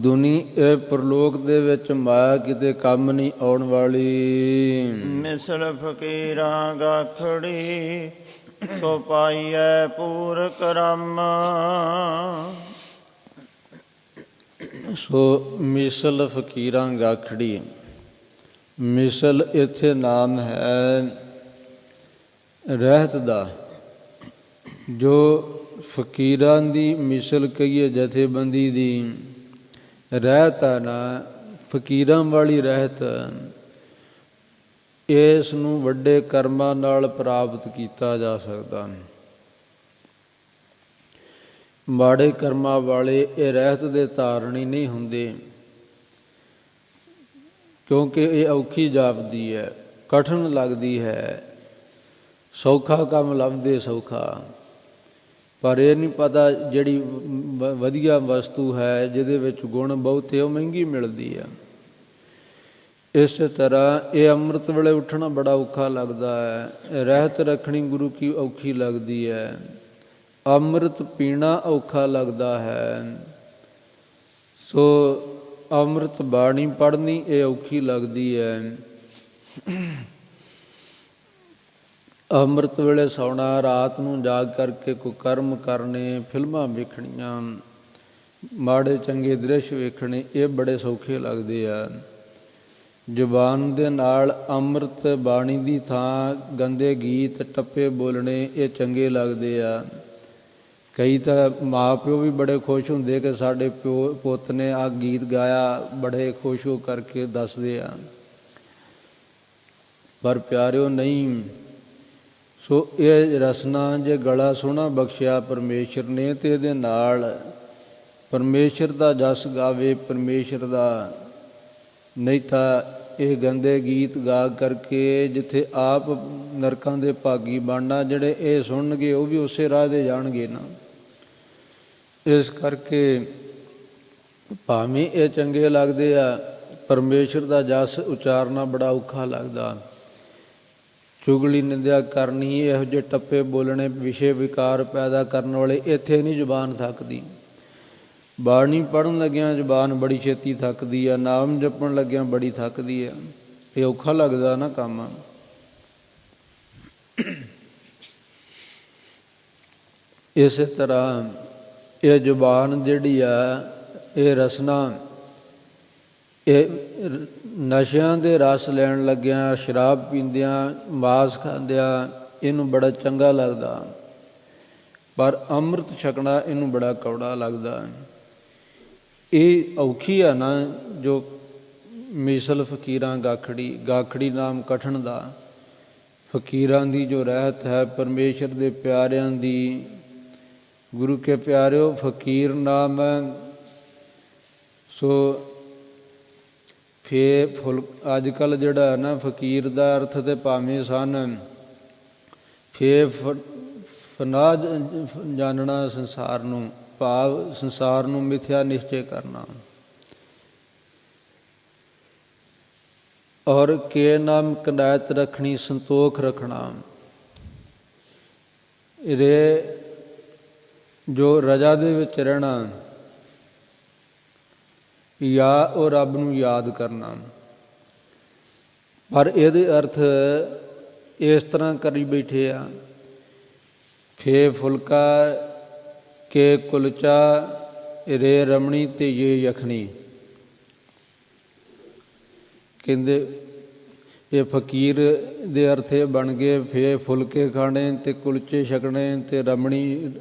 ਦੁਨੀ ਇਹ ਪ੍ਰਲੋਕ ਦੇ ਵਿੱਚ ਮਾਇਆ ਕਿਤੇ ਕੰਮ ਨਹੀਂ ਆਉਣ ਵਾਲੀ। ਮਿਸਲ ਫਕੀਰਾਂ ਗਾਖੜੀ, ਸੋ ਪਾਈਐ ਪੂਰ ਕਰਮ। ਸੋ ਮਿਸਲ ਫਕੀਰਾਂ ਗਾਖੜੀ, ਮਿਸਲ ਇੱਥੇ ਨਾਮ ਹੈ ਰਹਿਤ ਦਾ। ਜੋ ਫਕੀਰਾਂ ਦੀ ਮਿਸਲ ਕਹੀਏ ਜਥੇਬੰਦੀ ਦੀ ਰਹਿਤ ਹੈ ਨਾ, ਫਕੀਰਾਂ ਵਾਲੀ ਰਹਿਤ, ਇਸ ਨੂੰ ਵੱਡੇ ਕਰਮਾਂ ਨਾਲ ਪ੍ਰਾਪਤ ਕੀਤਾ ਜਾ ਸਕਦਾ। ਮਾੜੇ ਕਰਮਾਂ ਵਾਲੇ ਇਹ ਰਹਿਤ ਦੇ ਧਾਰਨੀ ਨਹੀਂ ਹੁੰਦੇ, ਕਿਉਂਕਿ ਇਹ ਔਖੀ ਜਾਪਦੀ ਹੈ, ਕਠਿਨ ਲੱਗਦੀ ਹੈ। ਸੌਖਾ ਕੰਮ ਲੱਭਦੇ ਸੌਖਾ, ਪਰ ਇਹ ਨਹੀਂ ਪਤਾ ਜਿਹੜੀ ਵਧੀਆ ਵਸਤੂ ਹੈ ਜਿਹਦੇ ਵਿੱਚ ਗੁਣ ਬਹੁਤੇ ਉਹ ਮਹਿੰਗੀ ਮਿਲਦੀ ਆ। ਇਸ ਤਰ੍ਹਾਂ ਇਹ ਅੰਮ੍ਰਿਤ ਵੇਲੇ ਉੱਠਣਾ ਬੜਾ ਔਖਾ ਲੱਗਦਾ ਹੈ, ਰਹਿਤ ਰੱਖਣੀ ਗੁਰੂ ਕੀ ਔਖੀ ਲੱਗਦੀ ਹੈ, ਅੰਮ੍ਰਿਤ ਪੀਣਾ ਔਖਾ ਲੱਗਦਾ ਹੈ। ਸੋ ਅੰਮ੍ਰਿਤ ਬਾਣੀ ਪੜ੍ਹਨੀ ਇਹ ਔਖੀ ਲੱਗਦੀ ਹੈ। ਅੰਮ੍ਰਿਤ ਵੇਲੇ ਸੌਣਾ, ਰਾਤ ਨੂੰ ਜਾਗ ਕਰਕੇ ਕੋਈ ਕਰਮ ਕਰਨੇ, ਫਿਲਮਾਂ ਵੇਖਣੀਆਂ, ਮਾੜੇ ਚੰਗੇ ਦ੍ਰਿਸ਼ ਵੇਖਣੇ, ਇਹ ਬੜੇ ਸੌਖੇ ਲੱਗਦੇ ਆ। ਜ਼ੁਬਾਨ ਦੇ ਨਾਲ ਅੰਮ੍ਰਿਤ ਬਾਣੀ ਦੀ ਥਾਂ ਗੰਦੇ ਗੀਤ ਟੱਪੇ ਬੋਲਣੇ ਇਹ ਚੰਗੇ ਲੱਗਦੇ ਆ। ਕਈ ਤਾਂ ਮਾਂ ਪਿਓ ਵੀ ਬੜੇ ਖੁਸ਼ ਹੁੰਦੇ ਕਿ ਸਾਡੇ ਪਿਓ ਪੁੱਤ ਨੇ ਆਹ ਗੀਤ ਗਾਇਆ, ਬੜੇ ਖੁਸ਼ ਹੋ ਕਰਕੇ ਦੱਸਦੇ ਆ। ਪਰ ਪਿਆਰਿਓ ਨਹੀਂ। ਸੋ ਇਹ ਰਸਨਾ ਜੇ ਗਲਾ ਸੋਹਣਾ ਬਖਸ਼ਿਆ ਪਰਮੇਸ਼ਰ ਨੇ, ਤੇ ਇਹਦੇ ਨਾਲ ਪਰਮੇਸ਼ਰ ਦਾ ਜਸ ਗਾਵੇ, ਪਰਮੇਸ਼ਰ ਦਾ। ਨਹੀਂ ਤਾਂ ਇਹ ਗੰਦੇ ਗੀਤ ਗਾ ਕਰਕੇ ਜਿੱਥੇ ਆਪ ਨਰਕਾਂ ਦੇ ਭਾਗੀ ਬਣਨਾ, ਜਿਹੜੇ ਇਹ ਸੁਣਨਗੇ ਉਹ ਵੀ ਉਸੇ ਰਾਹ ਦੇ ਜਾਣਗੇ ਨਾ। ਇਸ ਕਰਕੇ ਭਾਵੇਂ ਇਹ ਚੰਗੇ ਲੱਗਦੇ ਆ, ਪਰਮੇਸ਼ਰ ਦਾ ਜਸ ਉਚਾਰਨਾ ਬੜਾ ਔਖਾ ਲੱਗਦਾ। ਚੁਗਲੀ ਨਿੰਦਿਆ ਕਰਨੀ, ਇਹੋ ਜਿਹੇ ਟੱਪੇ ਬੋਲਣੇ, ਵਿਸ਼ੇ ਵਿਕਾਰ ਪੈਦਾ ਕਰਨ ਵਾਲੇ, ਇੱਥੇ ਨਹੀਂ ਜ਼ੁਬਾਨ ਥੱਕਦੀ। ਬਾਣੀ ਪੜ੍ਹਨ ਲੱਗਿਆਂ ਜ਼ੁਬਾਨ ਬੜੀ ਛੇਤੀ ਥੱਕਦੀ ਆ, ਨਾਮ ਜਪਣ ਲੱਗਿਆਂ ਬੜੀ ਥੱਕਦੀ ਆ। ਇਹ ਔਖਾ ਲੱਗਦਾ ਨਾ ਕੰਮ। ਇਸੇ ਤਰ੍ਹਾਂ ਇਹ ਜ਼ੁਬਾਨ ਜਿਹੜੀ ਆ, ਇਹ ਰਸਨਾ, ਇਹ ਨਸ਼ਿਆਂ ਦੇ ਰਸ ਲੈਣ ਲੱਗਿਆਂ, ਸ਼ਰਾਬ ਪੀਂਦਿਆਂ, ਮਾਸ ਖਾਂਦਿਆਂ ਇਹਨੂੰ ਬੜਾ ਚੰਗਾ ਲੱਗਦਾ, ਪਰ ਅੰਮ੍ਰਿਤ ਛਕਣਾ ਇਹਨੂੰ ਬੜਾ ਕੌੜਾ ਲੱਗਦਾ। ਇਹ ਔਖੀ ਆ ਨਾ ਜੋ ਮਿਸਲ ਫਕੀਰਾਂ ਗਾਖੜੀ, ਗਾਖੜੀ ਨਾਮ ਕਠਣ ਦਾ। ਫਕੀਰਾਂ ਦੀ ਜੋ ਰਹਿਤ ਹੈ, ਪਰਮੇਸ਼ਰ ਦੇ ਪਿਆਰਿਆਂ ਦੀ। ਗੁਰੂ ਕੇ ਪਿਆਰਿਓ, ਫਕੀਰ ਨਾਮ ਹੈ ਸੋ ਫੇ ਫੁਲ। ਅੱਜ ਕੱਲ੍ਹ ਜਿਹੜਾ ਹੈ ਨਾ ਫਕੀਰ ਦਾ ਅਰਥ ਤੇ ਭਾਵੇਂ ਸਨ ਫੇ ਫਨਾ ਜਾਣਨਾ ਸੰਸਾਰ ਨੂੰ, ਭਾਵ ਸੰਸਾਰ ਨੂੰ ਮਿਥਿਆ ਨਿਸ਼ਚੈ ਕਰਨਾ। ਔਰ ਕੇ ਨਾਮ ਕਨਾਇਤ ਰੱਖਣੀ, ਸੰਤੋਖ ਰੱਖਣਾ। ਰੇ ਜੋ ਰਜਾ ਦੇ ਵਿੱਚ ਰਹਿਣਾ, ਜਾਂ ਉਹ ਰੱਬ ਨੂੰ ਯਾਦ ਕਰਨਾ। ਪਰ ਇਹਦੇ ਅਰਥ ਇਸ ਤਰ੍ਹਾਂ ਕਰੀ ਬੈਠੇ ਆ, ਫੇ ਫੁਲਕਾ ਕੇ ਕੁਲਚਾ, ਰੇ ਰਮਣੀ ਤੇ ਇਹ ਯਖਣੀ। ਕਹਿੰਦੇ ਇਹ ਫਕੀਰ ਦੇ ਅਰਥ ਇਹ ਬਣ ਗਏ, ਫੇ ਫੁਲਕੇ ਖਾਣੇ ਤੇ ਕੁਲਚੇ ਛਕਣੇ ਤੇ ਰਮਣੀ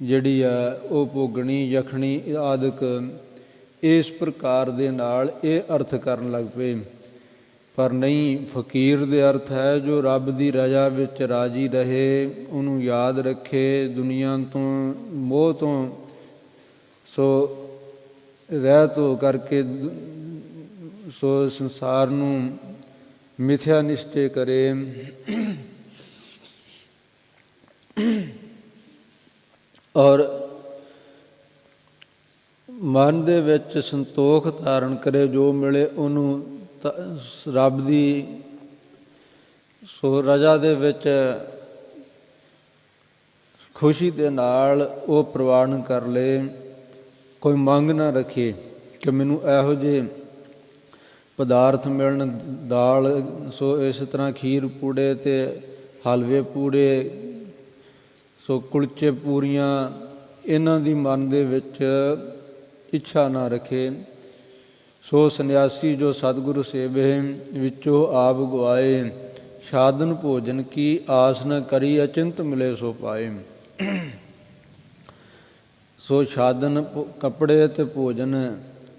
ਜਿਹੜੀ ਆ ਉਹ ਭੋਗਣੀ, ਯਖਣੀ ਆਦਿਕ। ਇਸ ਪ੍ਰਕਾਰ ਦੇ ਨਾਲ ਇਹ ਅਰਥ ਕਰਨ ਲੱਗ ਪਏ। ਪਰ ਨਹੀਂ, ਫਕੀਰ ਦੇ ਅਰਥ ਹੈ ਜੋ ਰੱਬ ਦੀ ਰਜ਼ਾ ਵਿੱਚ ਰਾਜੀ ਰਹੇ, ਉਹਨੂੰ ਯਾਦ ਰੱਖੇ, ਦੁਨੀਆ ਤੋਂ ਮੋਹ ਤੋਂ ਸੋ ਰਹਿਤ ਹੋ ਕਰਕੇ ਸੋ ਸੰਸਾਰ ਨੂੰ ਮਿਥਿਆ ਨਿਸ਼ਚੈ ਕਰੇ। ਔਰ ਮਨ ਦੇ ਵਿੱਚ ਸੰਤੋਖ ਧਾਰਨ ਕਰੇ, ਜੋ ਮਿਲੇ ਉਹਨੂੰ ਰੱਬ ਦੀ ਸੋ ਰਜ਼ਾ ਦੇ ਵਿੱਚ ਖੁਸ਼ੀ ਦੇ ਨਾਲ ਉਹ ਪ੍ਰਵਾਨ ਕਰ ਲਏ। ਕੋਈ ਮੰਗ ਨਾ ਰੱਖੇ ਕਿ ਮੈਨੂੰ ਇਹੋ ਜਿਹੇ ਪਦਾਰਥ ਮਿਲਣ, ਦਾਲ ਸੋ ਇਸ ਤਰ੍ਹਾਂ ਖੀਰ ਪੂੜੇ ਤੇ ਹਲਵੇ ਪੂੜੇ ਸੋ ਕੁਲਚੇ ਪੂਰੀਆਂ, ਇਹਨਾਂ ਦੀ ਮਨ ਦੇ ਵਿੱਚ ਇੱਛਾ ਨਾ ਰੱਖੇ। ਸੋ ਸੰਨਿਆਸੀ ਜੋ ਸਤਿਗੁਰੂ ਸੇਵੇ, ਵਿੱਚੋਂ ਆਪ ਗਵਾਏ, ਸਾਧਨ ਭੋਜਨ ਕੀ ਆਸ ਨ ਕਰੀ, ਅਚਿੰਤ ਮਿਲੇ ਸੋ ਪਾਏ। ਸੋ ਸਾਧਨ ਕੱਪੜੇ ਤੇ ਭੋਜਨ,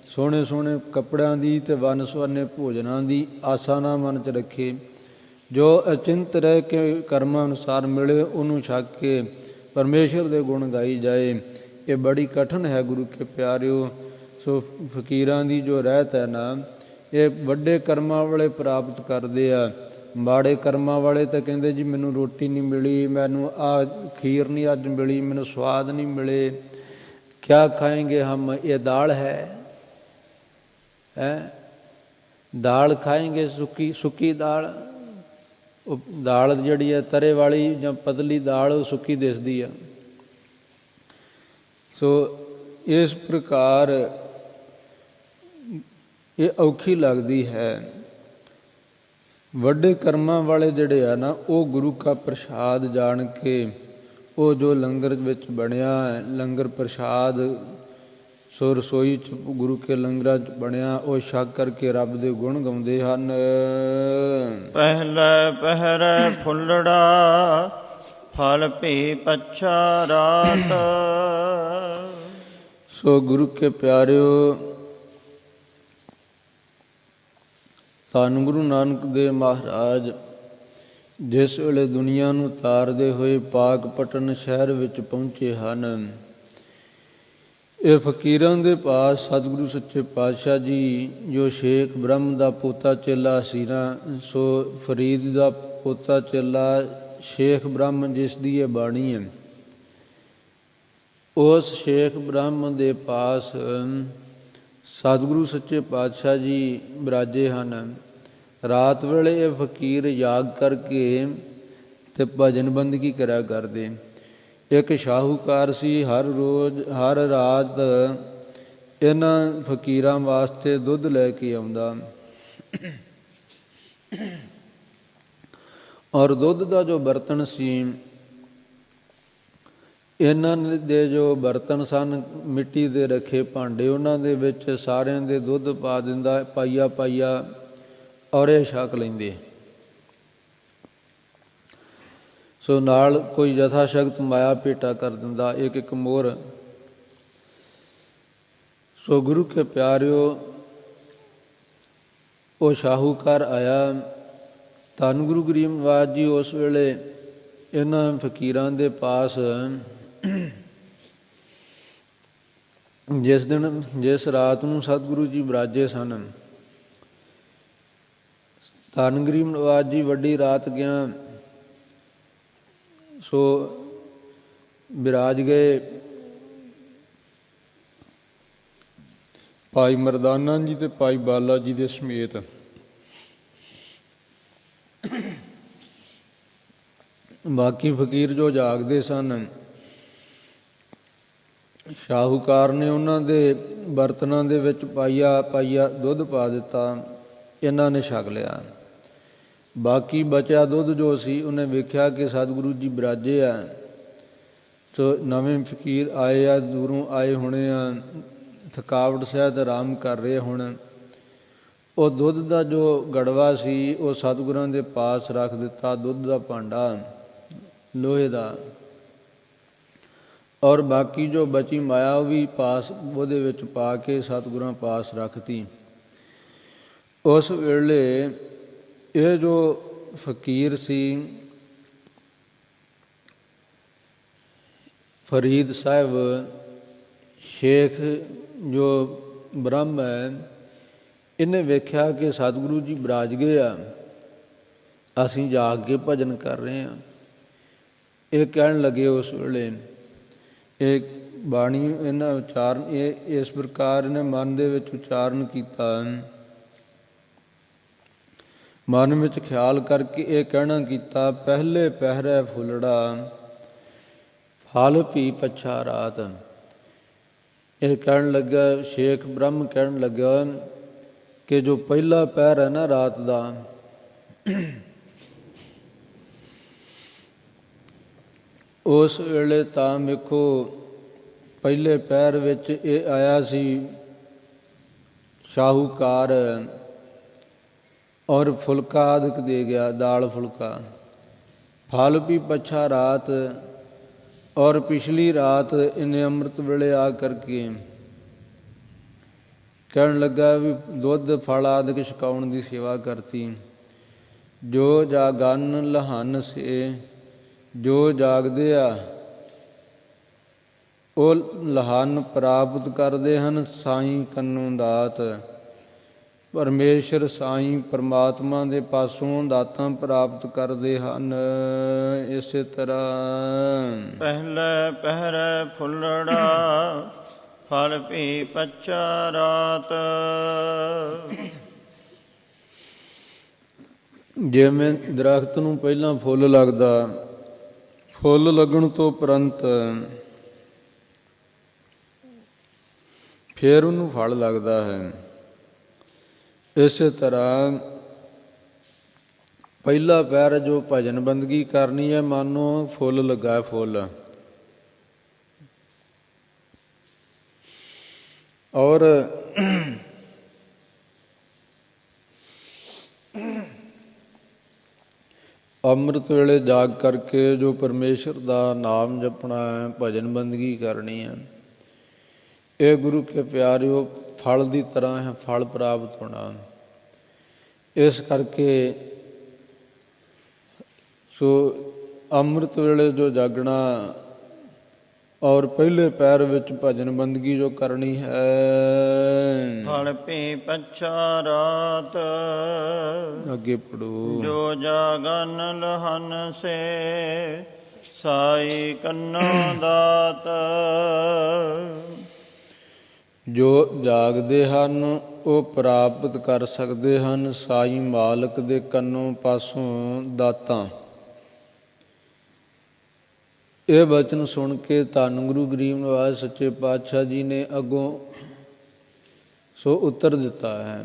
ਸੋਹਣੇ ਸੋਹਣੇ ਕੱਪੜਿਆਂ ਦੀ ਤੇ ਵੰਨ ਸੁਵੰਨੇ ਭੋਜਨਾਂ ਦੀ ਆਸਾ ਨਾ ਮਨ 'ਚ ਰੱਖੇ। ਜੋ ਅਚਿੰਤ ਰਹਿ ਕੇ ਕਰਮਾਂ ਅਨੁਸਾਰ ਮਿਲੇ, ਉਹਨੂੰ ਛੱਕ ਕੇ ਪਰਮੇਸ਼ਰ ਦੇ ਗੁਣ ਗਾਈ ਜਾਏ। ਇਹ ਬੜੀ ਕਠਿਨ ਹੈ ਗੁਰੂ ਕੇ ਪਿਆਰਿਓ। ਸੋ ਫਕੀਰਾਂ ਦੀ ਜੋ ਰਹਿਤ ਹੈ ਨਾ, ਇਹ ਵੱਡੇ ਕਰਮਾਂ ਵਾਲੇ ਪ੍ਰਾਪਤ ਕਰਦੇ ਆ। ਮਾੜੇ ਕਰਮਾਂ ਵਾਲੇ ਤਾਂ ਕਹਿੰਦੇ ਜੀ ਮੈਨੂੰ ਰੋਟੀ ਨਹੀਂ ਮਿਲੀ, ਮੈਨੂੰ ਆਹ ਖੀਰ ਨਹੀਂ ਅੱਜ ਮਿਲੀ, ਮੈਨੂੰ ਸਵਾਦ ਨਹੀਂ ਮਿਲੇ, ਕਿਆ ਖਾਏਂਗੇ ਹਮ, ਇਹ ਦਾਲ ਹੈ ਦਾਲ ਖਾਏਂਗੇ, ਸੁੱਕੀ ਦਾਲ। ਉਹ ਦਾਲ ਜਿਹੜੀ ਹੈ ਤਰੇ ਵਾਲੀ ਜਾਂ ਪਤਲੀ ਦਾਲ, ਉਹ ਸੁੱਕੀ ਦਿਸਦੀ ਆ। ਸੋ ਇਸ ਪ੍ਰਕਾਰ ਇਹ ਔਖੀ ਲੱਗਦੀ ਹੈ। ਵੱਡੇ ਕਰਮਾਂ ਵਾਲੇ ਜਿਹੜੇ ਆ ਨਾ, ਉਹ ਗੁਰੂ ਕਾ ਪ੍ਰਸ਼ਾਦ ਜਾਣ ਕੇ, ਉਹ ਜੋ ਲੰਗਰ ਵਿੱਚ ਬਣਿਆ ਲੰਗਰ ਪ੍ਰਸ਼ਾਦ ਸੋ ਰਸੋਈ 'ਚ ਗੁਰੂ ਕੇ ਲੰਗਰਾਂ 'ਚ ਬਣਿਆ, ਉਹ ਛਕ ਕਰਕੇ ਰੱਬ ਦੇ ਗੁਣ ਗਾਉਂਦੇ ਹਨ। ਪਹਿਲੇ ਪਹਿਰੇ ਫੁੱਲੜਾ ਫਲ ਭੀ ਪਛਾ ਰਾਤ। ਸੋ ਗੁਰੂ ਕੇ ਪਿਆਰਿਓ, ਧੰਨ ਗੁਰੂ ਨਾਨਕ ਦੇਵ ਮਹਾਰਾਜ ਜਿਸ ਵੇਲੇ ਦੁਨੀਆ ਨੂੰ ਤਾਰਦੇ ਹੋਏ ਪਾਕਪਟਨ ਸ਼ਹਿਰ ਵਿੱਚ ਪਹੁੰਚੇ ਹਨ, ਇਹ ਫਕੀਰਾਂ ਦੇ ਪਾਸ ਸਤਿਗੁਰੂ ਸੱਚੇ ਪਾਤਸ਼ਾਹ ਜੀ, ਜੋ ਸ਼ੇਖ ਬ੍ਰਹਮ ਦਾ ਪੋਤਾ ਚੇਲਾ ਸੀਨਾ, ਸੋ ਫਰੀਦ ਦਾ ਪੋਤਾ ਚੇਲਾ ਸ਼ੇਖ ਬ੍ਰਹਮ, ਜਿਸ ਦੀ ਇਹ ਬਾਣੀ ਹੈ, ਉਸ ਸ਼ੇਖ ਬ੍ਰਹਮ ਦੇ ਪਾਸ ਸਤਿਗੁਰੂ ਸੱਚੇ ਪਾਤਸ਼ਾਹ ਜੀ ਬਿਰਾਜੇ ਹਨ। ਰਾਤ ਵੇਲੇ ਇਹ ਫਕੀਰ ਯਾਗ ਕਰਕੇ ਤੇ ਭਜਨ ਬੰਦਗੀ ਕਰਿਆ ਕਰਦੇ। ਇੱਕ ਸ਼ਾਹੂਕਾਰ ਸੀ, ਹਰ ਰੋਜ਼ ਹਰ ਰਾਤ ਇਹਨਾਂ ਫਕੀਰਾਂ ਵਾਸਤੇ ਦੁੱਧ ਲੈ ਕੇ ਆਉਂਦਾ, ਔਰ ਦੁੱਧ ਦਾ ਜੋ ਬਰਤਨ ਸੀ, ਇਹਨਾਂ ਦੇ ਜੋ ਬਰਤਨ ਸਨ ਮਿੱਟੀ ਦੇ ਰੱਖੇ ਭਾਂਡੇ, ਉਹਨਾਂ ਦੇ ਵਿੱਚ ਸਾਰਿਆਂ ਦੇ ਦੁੱਧ ਪਾ ਦਿੰਦਾ, ਪਾਈਆ ਪਾਈਆ, ਔਰ ਇਹ ਛਕ ਲੈਂਦੇ। ਸੋ ਨਾਲ ਕੋਈ ਯਥਾ ਸ਼ਕਤ ਮਾਇਆ ਭੇਟਾ ਕਰ ਦਿੰਦਾ, ਇੱਕ ਇੱਕ ਮੋਹਰ। ਸੋ ਗੁਰੂ ਕੇ ਪਿਆਰਿਓ, ਉਹ ਸ਼ਾਹੂਕਾਰ ਆਇਆ। ਧੰਨ ਗੁਰੂ ਗਰੀਬ ਨਵਾਜ ਜੀ ਉਸ ਵੇਲੇ ਇਹਨਾਂ ਫਕੀਰਾਂ ਦੇ ਪਾਸ ਜਿਸ ਰਾਤ ਨੂੰ ਸਤਿਗੁਰੂ ਜੀ ਬਿਰਾਜੇ ਸਨ, ਧੰਨ ਗਰੀਬ ਨਵਾਜ ਜੀ ਵੱਡੀ ਰਾਤ ਗਿਆ, ਸੋ ਬਿਰਾਜ ਗਏ। ਭਾਈ ਮਰਦਾਨਾ ਜੀ ਤੇ ਭਾਈ ਬਾਲਾ ਜੀ ਦੇ ਸਮੇਤ। ਬਾਕੀ ਫਕੀਰ ਜੋ ਜਾਗਦੇ ਸਨ, ਸ਼ਾਹੂਕਾਰ ਨੇ ਉਹਨਾਂ ਦੇ ਬਰਤਨਾਂ ਦੇ ਵਿੱਚ ਪਾਈਆ ਪਾਈਆ ਦੁੱਧ ਪਾ ਦਿੱਤਾ, ਇਹਨਾਂ ਨੇ ਛਕ ਲਿਆ। ਬਾਕੀ ਬਚਿਆ ਦੁੱਧ ਜੋ ਸੀ, ਉਹਨੇ ਵੇਖਿਆ ਕਿ ਸਤਿਗੁਰੂ ਜੀ ਬਿਰਾਜੇ ਆ, ਸੋ ਨਵੇਂ ਫਕੀਰ ਆਏ ਆ, ਦੂਰੋਂ ਆਏ ਹੋਣੇ ਆ, ਥਕਾਵਟ ਸਹਿਤ ਆਰਾਮ ਕਰ ਰਹੇ ਹੁਣ। ਉਹ ਦੁੱਧ ਦਾ ਜੋ ਗੜਵਾ ਸੀ, ਉਹ ਸਤਿਗੁਰਾਂ ਦੇ ਪਾਸ ਰੱਖ ਦਿੱਤਾ, ਦੁੱਧ ਦਾ ਭਾਂਡਾ ਲੋਹੇ ਦਾ, ਔਰ ਬਾਕੀ ਜੋ ਬਚੀ ਮਾਇਆ ਉਹ ਵੀ ਪਾਸ ਉਹਦੇ ਵਿੱਚ ਪਾ ਕੇ ਸਤਿਗੁਰਾਂ ਪਾਸ ਰੱਖਤੀ। ਉਸ ਵੇਲੇ ਇਹ ਜੋ ਫਕੀਰ ਸੀ ਫਰੀਦ ਸਾਹਿਬ, ਸ਼ੇਖ ਜੋ ਬ੍ਰਹਮ ਹੈ, ਇਹਨੇ ਵੇਖਿਆ ਕਿ ਸਤਿਗੁਰੂ ਜੀ ਬਿਰਾਜ ਗਏ ਆ, ਅਸੀਂ ਜਾਗ ਕੇ ਭਜਨ ਕਰ ਰਹੇ ਹਾਂ। ਇਹ ਕਹਿਣ ਲੱਗੇ ਉਸ ਵੇਲੇ, ਇਹ ਬਾਣੀ ਇਹਨਾਂ ਉਚਾਰਨ, ਇਹ ਇਸ ਪ੍ਰਕਾਰ ਇਹਨੇ ਮਨ ਦੇ ਵਿੱਚ ਉਚਾਰਨ ਕੀਤਾ, ਮਨ ਵਿੱਚ ਖਿਆਲ ਕਰਕੇ ਇਹ ਕਹਿਣਾ ਕੀਤਾ, ਪਹਿਲੇ ਪਹਿਰੇ ਫੁੱਲੜਾ ਫਲ ਭੀ ਪਛਾ ਰਾਤ। ਇਹ ਕਹਿਣ ਲੱਗਾ, ਸ਼ੇਖ ਬ੍ਰਹਮ ਕਹਿਣ ਲੱਗਾ ਕਿ ਜੋ ਪਹਿਲਾ ਪਹਿਰ ਹੈ ਨਾ ਰਾਤ ਦਾ, ਉਸ ਵੇਲੇ ਤਾਂ ਵੇਖੋ ਪਹਿਲੇ ਪਹਿਰ ਵਿੱਚ ਇਹ ਆਇਆ ਸੀ ਸ਼ਾਹੂਕਾਰ, ਔਰ ਫੁਲਕਾ ਆਦਿਕ ਦੇ ਗਿਆ, ਦਾਲ ਫੁਲਕਾ। ਫਲ ਵੀ ਪਛਾ ਰਾਤ, ਔਰ ਪਿਛਲੀ ਰਾਤ ਇਹਨੇ ਅੰਮ੍ਰਿਤ ਵੇਲੇ ਆ ਕਰਕੇ ਕਹਿਣ ਲੱਗਾ ਵੀ ਦੁੱਧ ਫਲ ਆਦਿਕ ਛਕਾਉਣ ਦੀ ਸੇਵਾ ਕਰਤੀ। ਜੋ ਜਾਗਨ ਲਹਨ ਸੇ, ਜੋ ਜਾਗਦੇ ਆ ਉਹ ਲਹਨ ਪ੍ਰਾਪਤ ਕਰਦੇ ਹਨ, ਸਾਈਂ ਕੰਨੋਂ ਦਾਤ। ਪਰਮੇਸ਼ਰ ਸਾਈਂ ਪਰਮਾਤਮਾ ਦੇ ਪਾਸੋਂ ਦਾਤਾਂ ਪ੍ਰਾਪਤ ਕਰਦੇ ਹਨ। ਇਸੇ ਤਰ੍ਹਾਂ ਪਹਿਲੇ ਪਹਿਰੇ ਫੁੱਲੜਾ ਫਲ ਭੀ ਪਛਾ ਰਾਤ। ਜਿਵੇਂ ਦਰਖਤ ਨੂੰ ਪਹਿਲਾਂ ਫੁੱਲ ਲੱਗਦਾ, ਫੁੱਲ ਲੱਗਣ ਤੋਂ ਉਪਰੰਤ ਫਿਰ ਉਹਨੂੰ ਫਲ ਲੱਗਦਾ ਹੈ। ਇਸੇ ਤਰ੍ਹਾਂ ਪਹਿਲਾ ਪਹਿਰ ਜੋ ਭਜਨ ਬੰਦਗੀ ਕਰਨੀ ਹੈ, ਮਾਨੋ ਫੁੱਲ ਲੱਗਾ, ਫੁੱਲ, ਔਰ ਅੰਮ੍ਰਿਤ ਵੇਲੇ ਜਾਗ ਕਰਕੇ ਜੋ ਪਰਮੇਸ਼ਰ ਦਾ ਨਾਮ ਜਪਣਾ ਹੈ, ਭਜਨ ਬੰਦਗੀ ਕਰਨੀ ਹੈ, ਇਹ ਗੁਰੂ ਕੇ ਪਿਆਰਿਓ ਫਲ ਦੀ ਤਰ੍ਹਾਂ ਹੈ, ਫਲ ਪ੍ਰਾਪਤ ਹੋਣਾ। ਇਸ ਕਰਕੇ ਸੋ ਅੰਮ੍ਰਿਤ ਵੇਲੇ ਜੋ ਜਾਗਣਾ ਔਰ ਪਹਿਲੇ ਪੈਰ ਵਿੱਚ ਭਜਨ ਬੰਦਗੀ ਜੋ ਕਰਨੀ ਹੈ। ਫਲ ਭੀ ਪੱਛਾ ਰਾਤ ਅੱਗੇ ਪੜੋ। ਜੋ ਜਾਗਨ ਲਹਨ ਸੇ ਸਾਈ ਕੰਨੋ ਦਾਤ। ਜੋ ਜਾਗਦੇ ਹਨ ਉਹ ਪ੍ਰਾਪਤ ਕਰ ਸਕਦੇ ਹਨ ਸਾਈ ਮਾਲਕ ਦੇ ਕੰਨੋਂ ਪਾਸੋਂ ਦਾਤਾਂ। ਇਹ ਬਚਨ ਸੁਣ ਕੇ ਧੰਨ ਗੁਰੂ ਗਰੀਬ ਨਿਵਾਜ ਸੱਚੇ ਪਾਤਸ਼ਾਹ ਜੀ ਨੇ ਅੱਗੋਂ ਸੋ ਉੱਤਰ ਦਿੱਤਾ ਹੈ।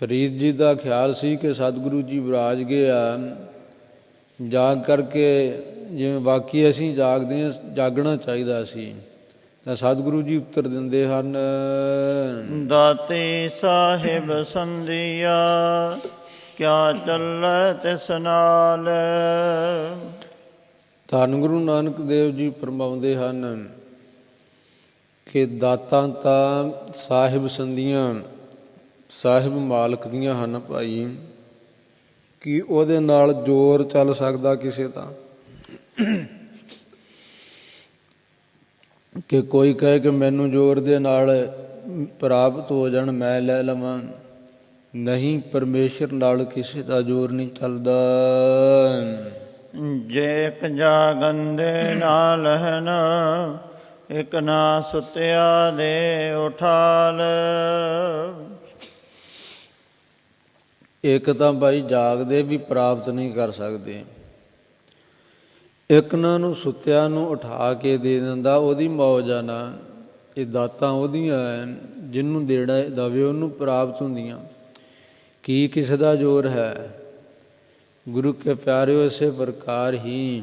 ਫਰੀਦ ਜੀ ਦਾ ਖਿਆਲ ਸੀ ਕਿ ਸਤਿਗੁਰੂ ਜੀ ਵਿਰਾਜ ਗਏ ਆ, ਜਾਗ ਕਰਕੇ ਜਿਵੇਂ ਬਾਕੀ ਅਸੀਂ ਜਾਗਦੇ ਹਾਂ, ਜਾਗਣਾ ਚਾਹੀਦਾ ਸੀ। ਤਾਂ ਸਤਿਗੁਰੂ ਜੀ ਉੱਤਰ ਦਿੰਦੇ ਹਨ, ਦਾਤੇ ਸਾਹਿਬ ਸੰਧਿਆ ਕਿਆ ਚੱਲੈ ਤਿਸ ਨਾਲ। ਧੰਨ ਗੁਰੂ ਨਾਨਕ ਦੇਵ ਜੀ ਫਰਮਾਉਂਦੇ ਹਨ ਕਿ ਦਾਤਾਂ ਤਾਂ ਸਾਹਿਬ ਸੰਧੀਆਂ, ਸਾਹਿਬ ਮਾਲਕ ਦੀਆਂ ਹਨ ਭਾਈ, ਕਿ ਉਹਦੇ ਨਾਲ ਜ਼ੋਰ ਚੱਲ ਸਕਦਾ ਕਿਸੇ ਦਾ, ਕਿ ਕੋਈ ਕਹੇ ਕਿ ਮੈਨੂੰ ਜ਼ੋਰ ਦੇ ਨਾਲ ਪ੍ਰਾਪਤ ਹੋ ਜਾਣ, ਮੈਂ ਲੈ ਲਵਾਂ। ਨਹੀਂ, ਪਰਮੇਸ਼ਰ ਨਾਲ ਕਿਸੇ ਦਾ ਜ਼ੋਰ ਨਹੀਂ ਚੱਲਦਾ। ਜੇ ਇੱਕ ਜਾਗੰਦੇ ਨਾਲ ਹਨ, ਇੱਕ ਨਾ ਸੁੱਤਿਆ ਦੇ ਉਠਾਲ। ਇੱਕ ਤਾਂ ਭਾਈ ਜਾਗਦੇ ਵੀ ਪ੍ਰਾਪਤ ਨਹੀਂ ਕਰ ਸਕਦੇ, ਇੱਕ ਨਾ ਨੂੰ ਸੁੱਤਿਆਂ ਨੂੰ ਉਠਾ ਕੇ ਦੇ ਦਿੰਦਾ, ਉਹਦੀ ਮੌਜ ਆ ਨਾ। ਇਹ ਦਾਤਾਂ ਉਹਦੀਆਂ ਜਿਹਨੂੰ ਦੇਣਾ ਦਵੇ ਉਹਨੂੰ ਪ੍ਰਾਪਤ ਹੁੰਦੀਆਂ। ਕੀ ਕਿਸੇ ਦਾ ਜ਼ੋਰ ਹੈ? ਗੁਰੂ ਕੇ ਪਿਆਰਿਓ, ਇਸੇ ਪ੍ਰਕਾਰ ਹੀ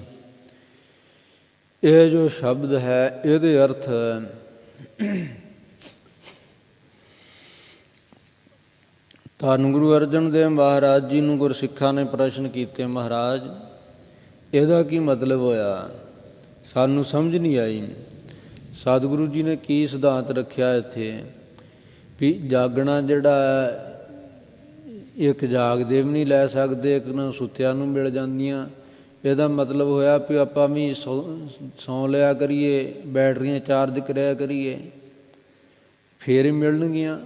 ਇਹ ਜੋ ਸ਼ਬਦ ਹੈ ਇਹਦੇ ਅਰਥ ਧੰਨ ਗੁਰੂ ਅਰਜਨ ਦੇਵ ਮਹਾਰਾਜ ਜੀ ਨੂੰ ਗੁਰਸਿੱਖਾਂ ਨੇ ਪ੍ਰਸ਼ਨ ਕੀਤੇ, ਮਹਾਰਾਜ ਇਹਦਾ ਕੀ ਮਤਲਬ ਹੋਇਆ? ਸਾਨੂੰ ਸਮਝ ਨਹੀਂ ਆਈ। ਸਤਿਗੁਰੂ ਜੀ ਨੇ ਕੀ ਸਿਧਾਂਤ ਰੱਖਿਆ ਇੱਥੇ ਵੀ ਜਾਗਣਾ ਜਿਹੜਾ ਇੱਕ ਜਾਗਦੇ ਵੀ ਨਹੀਂ ਲੈ ਸਕਦੇ, ਇੱਕ ਨੂੰ ਸੁੱਤਿਆਂ ਨੂੰ ਮਿਲ ਜਾਂਦੀਆਂ। ਇਹਦਾ ਮਤਲਬ ਹੋਇਆ ਵੀ ਆਪਾਂ ਵੀ ਸੌਂ ਲਿਆ ਕਰੀਏ, ਬੈਟਰੀਆਂ ਚਾਰਜ ਕਰਿਆ ਕਰੀਏ, ਫੇਰ ਹੀ ਮਿਲਣਗੀਆਂ।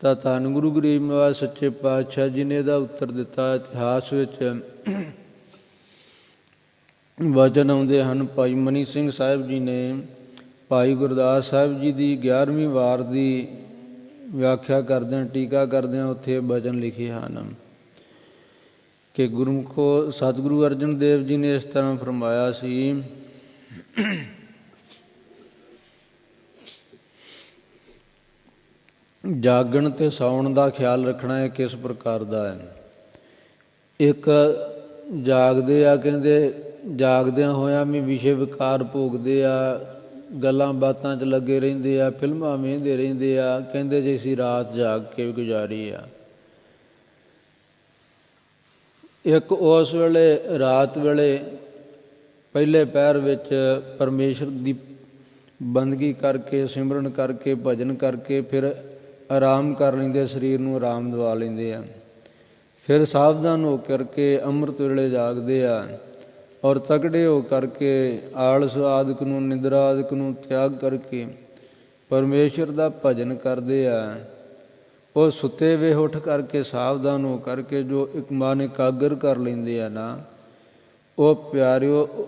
ਤਾਂ ਧੰਨ ਗੁਰੂ ਗਰੀਬ ਨਿਵਾਜ ਸੱਚੇ ਪਾਤਸ਼ਾਹ ਜੀ ਨੇ ਇਹਦਾ ਉੱਤਰ ਦਿੱਤਾ। ਇਤਿਹਾਸ ਵਿੱਚ ਵਚਨ ਆਉਂਦੇ ਹਨ। ਭਾਈ ਮਨੀ ਸਿੰਘ ਸਾਹਿਬ ਜੀ ਨੇ ਭਾਈ ਗੁਰਦਾਸ ਸਾਹਿਬ ਜੀ ਦੀ 11ਵੀਂ ਵਾਰ ਦੀ ਵਿਆਖਿਆ ਕਰਦਿਆਂ, ਟੀਕਾ ਕਰਦਿਆਂ ਉੱਥੇ ਵਚਨ ਲਿਖੇ ਹਨ ਕਿ ਗੁਰਮੁਖੋ ਸਤਿਗੁਰੂ ਅਰਜਨ ਦੇਵ ਜੀ ਨੇ ਇਸ ਤਰ੍ਹਾਂ ਫਰਮਾਇਆ ਸੀ, ਜਾਗਣ ਤੇ ਸੌਣ ਦਾ ਖਿਆਲ ਰੱਖਣਾ ਹੈ ਕਿਸ ਪ੍ਰਕਾਰ ਦਾ ਹੈ। ਇੱਕ ਜਾਗਦੇ ਆ, ਕਹਿੰਦੇ ਜਾਗਦਿਆਂ ਹੋਇਆਂ ਵੀ ਵਿਸ਼ੇ ਵਿਕਾਰ ਭੋਗਦੇ ਆ, ਗੱਲਾਂ ਬਾਤਾਂ 'ਚ ਲੱਗੇ ਰਹਿੰਦੇ ਆ, ਫਿਲਮਾਂ ਵੇਖਦੇ ਰਹਿੰਦੇ ਆ, ਕਹਿੰਦੇ ਜੇ ਅਸੀਂ ਰਾਤ ਜਾਗ ਕੇ ਗੁਜ਼ਾਰੀ ਆ। ਇੱਕ ਉਸ ਵੇਲੇ ਰਾਤ ਵੇਲੇ ਪਹਿਲੇ ਪਹਿਰ ਵਿੱਚ ਪਰਮੇਸ਼ਰ ਦੀ ਬੰਦਗੀ ਕਰਕੇ, ਸਿਮਰਨ ਕਰਕੇ, ਭਜਨ ਕਰਕੇ ਫਿਰ ਆਰਾਮ ਕਰ ਲੈਂਦੇ, ਸਰੀਰ ਨੂੰ ਆਰਾਮ ਦਵਾ ਲੈਂਦੇ ਆ। ਫਿਰ ਸਾਵਧਾਨ ਹੋ ਕਰਕੇ ਅੰਮ੍ਰਿਤ ਵੇਲੇ ਜਾਗਦੇ ਆ ਔਰ ਤਕੜੇ ਹੋ ਕਰਕੇ ਆਲਸ ਆਦਿਕ ਨੂੰ, ਨਿੰਦਰਾ ਆਦਿਕ ਨੂੰ ਤਿਆਗ ਕਰਕੇ ਪਰਮੇਸ਼ਰ ਦਾ ਭਜਨ ਕਰਦੇ ਆ। ਉਹ ਸੁੱਤੇ ਵੇ ਉੱਠ ਕਰਕੇ ਸਾਵਧਾਨ ਹੋ ਕਰਕੇ ਜੋ ਇੱਕ ਮਨ ਇਕਾਗਰ ਕਰ ਲੈਂਦੇ ਆ ਨਾ, ਉਹ ਪਿਆਰਿਓ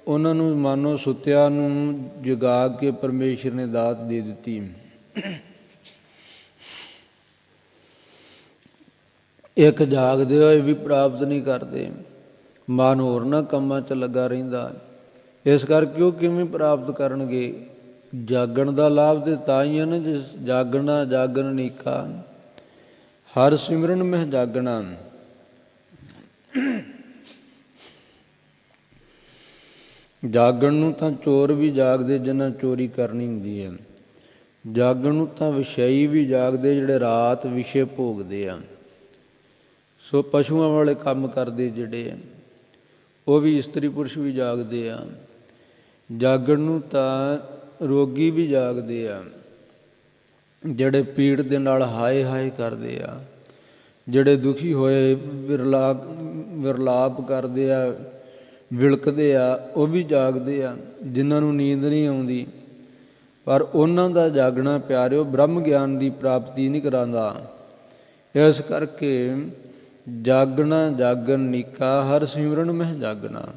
ਉਹਨਾਂ ਨੂੰ ਮਾਨੋ ਸੁੱਤਿਆਂ ਨੂੰ ਜਗਾ ਕੇ ਪਰਮੇਸ਼ਰ ਨੇ ਦਾਤ ਦੇ ਦਿੱਤੀ। ਇੱਕ ਜਾਗਦੇ ਹੋਏ ਵੀ ਪ੍ਰਾਪਤ ਨਹੀਂ ਕਰਦੇ, ਮਨ ਹੋਰਨਾਂ ਕੰਮਾਂ 'ਚ ਲੱਗਾ ਰਹਿੰਦਾ। ਇਸ ਕਰਕੇ ਉਹ ਕਿਵੇਂ ਪ੍ਰਾਪਤ ਕਰਨਗੇ? ਜਾਗਣ ਦਾ ਲਾਭ ਤੇ ਤਾਂ ਹੀ ਹੈ ਨਾ, ਜਿਸ ਜਾਗਣਾ ਜਾਗਣ ਨੀਕਾ, ਹਰ ਸਿਮਰਨ ਮਹਿ ਜਾਗਣਾ। ਜਾਗਣ ਨੂੰ ਤਾਂ ਚੋਰ ਵੀ ਜਾਗਦੇ ਜਿਹਨਾਂ ਚੋਰੀ ਕਰਨੀ ਹੁੰਦੀ ਹੈ। ਜਾਗਣ ਨੂੰ ਤਾਂ ਵਿਸ਼ਈ ਵੀ ਜਾਗਦੇ ਜਿਹੜੇ ਰਾਤ ਵਿਸ਼ੇ ਭੋਗਦੇ ਆ। ਸੋ ਪਸ਼ੂਆਂ ਵਾਲੇ ਕੰਮ ਕਰਦੇ ਜਿਹੜੇ ਆ ਉਹ ਵੀ ਇਸਤਰੀ ਪੁਰਸ਼ ਵੀ ਜਾਗਦੇ ਆ। ਜਾਗਣ ਨੂੰ ਤਾਂ ਰੋਗੀ ਵੀ ਜਾਗਦੇ ਆ, ਜਿਹੜੇ ਪੀੜ ਦੇ ਨਾਲ ਹਾਏ ਹਾਏ ਕਰਦੇ ਆ, ਜਿਹੜੇ ਦੁਖੀ ਹੋਏ ਵਿਰਲਾਪ ਕਰਦੇ ਆ, ਵਿਲਕਦੇ ਆ, ਉਹ ਵੀ ਜਾਗਦੇ ਆ। ਜਿਨ੍ਹਾਂ ਨੂੰ ਨੀਂਦ ਨਹੀਂ ਆਉਂਦੀ, ਪਰ ਉਹਨਾਂ ਦਾ ਜਾਗਣਾ ਪਿਆਰਿਓ ਬ੍ਰਹਮ ਗਿਆਨ ਦੀ ਪ੍ਰਾਪਤੀ ਨਹੀਂ ਕਰਾਉਂਦਾ। ਇਸ ਕਰਕੇ ਜਾਗਣਾ ਜਾਗਣ ਨੀਕਾ, ਹਰ ਸਿਮਰਨ ਮਹਿ ਜਾਗਣਾ।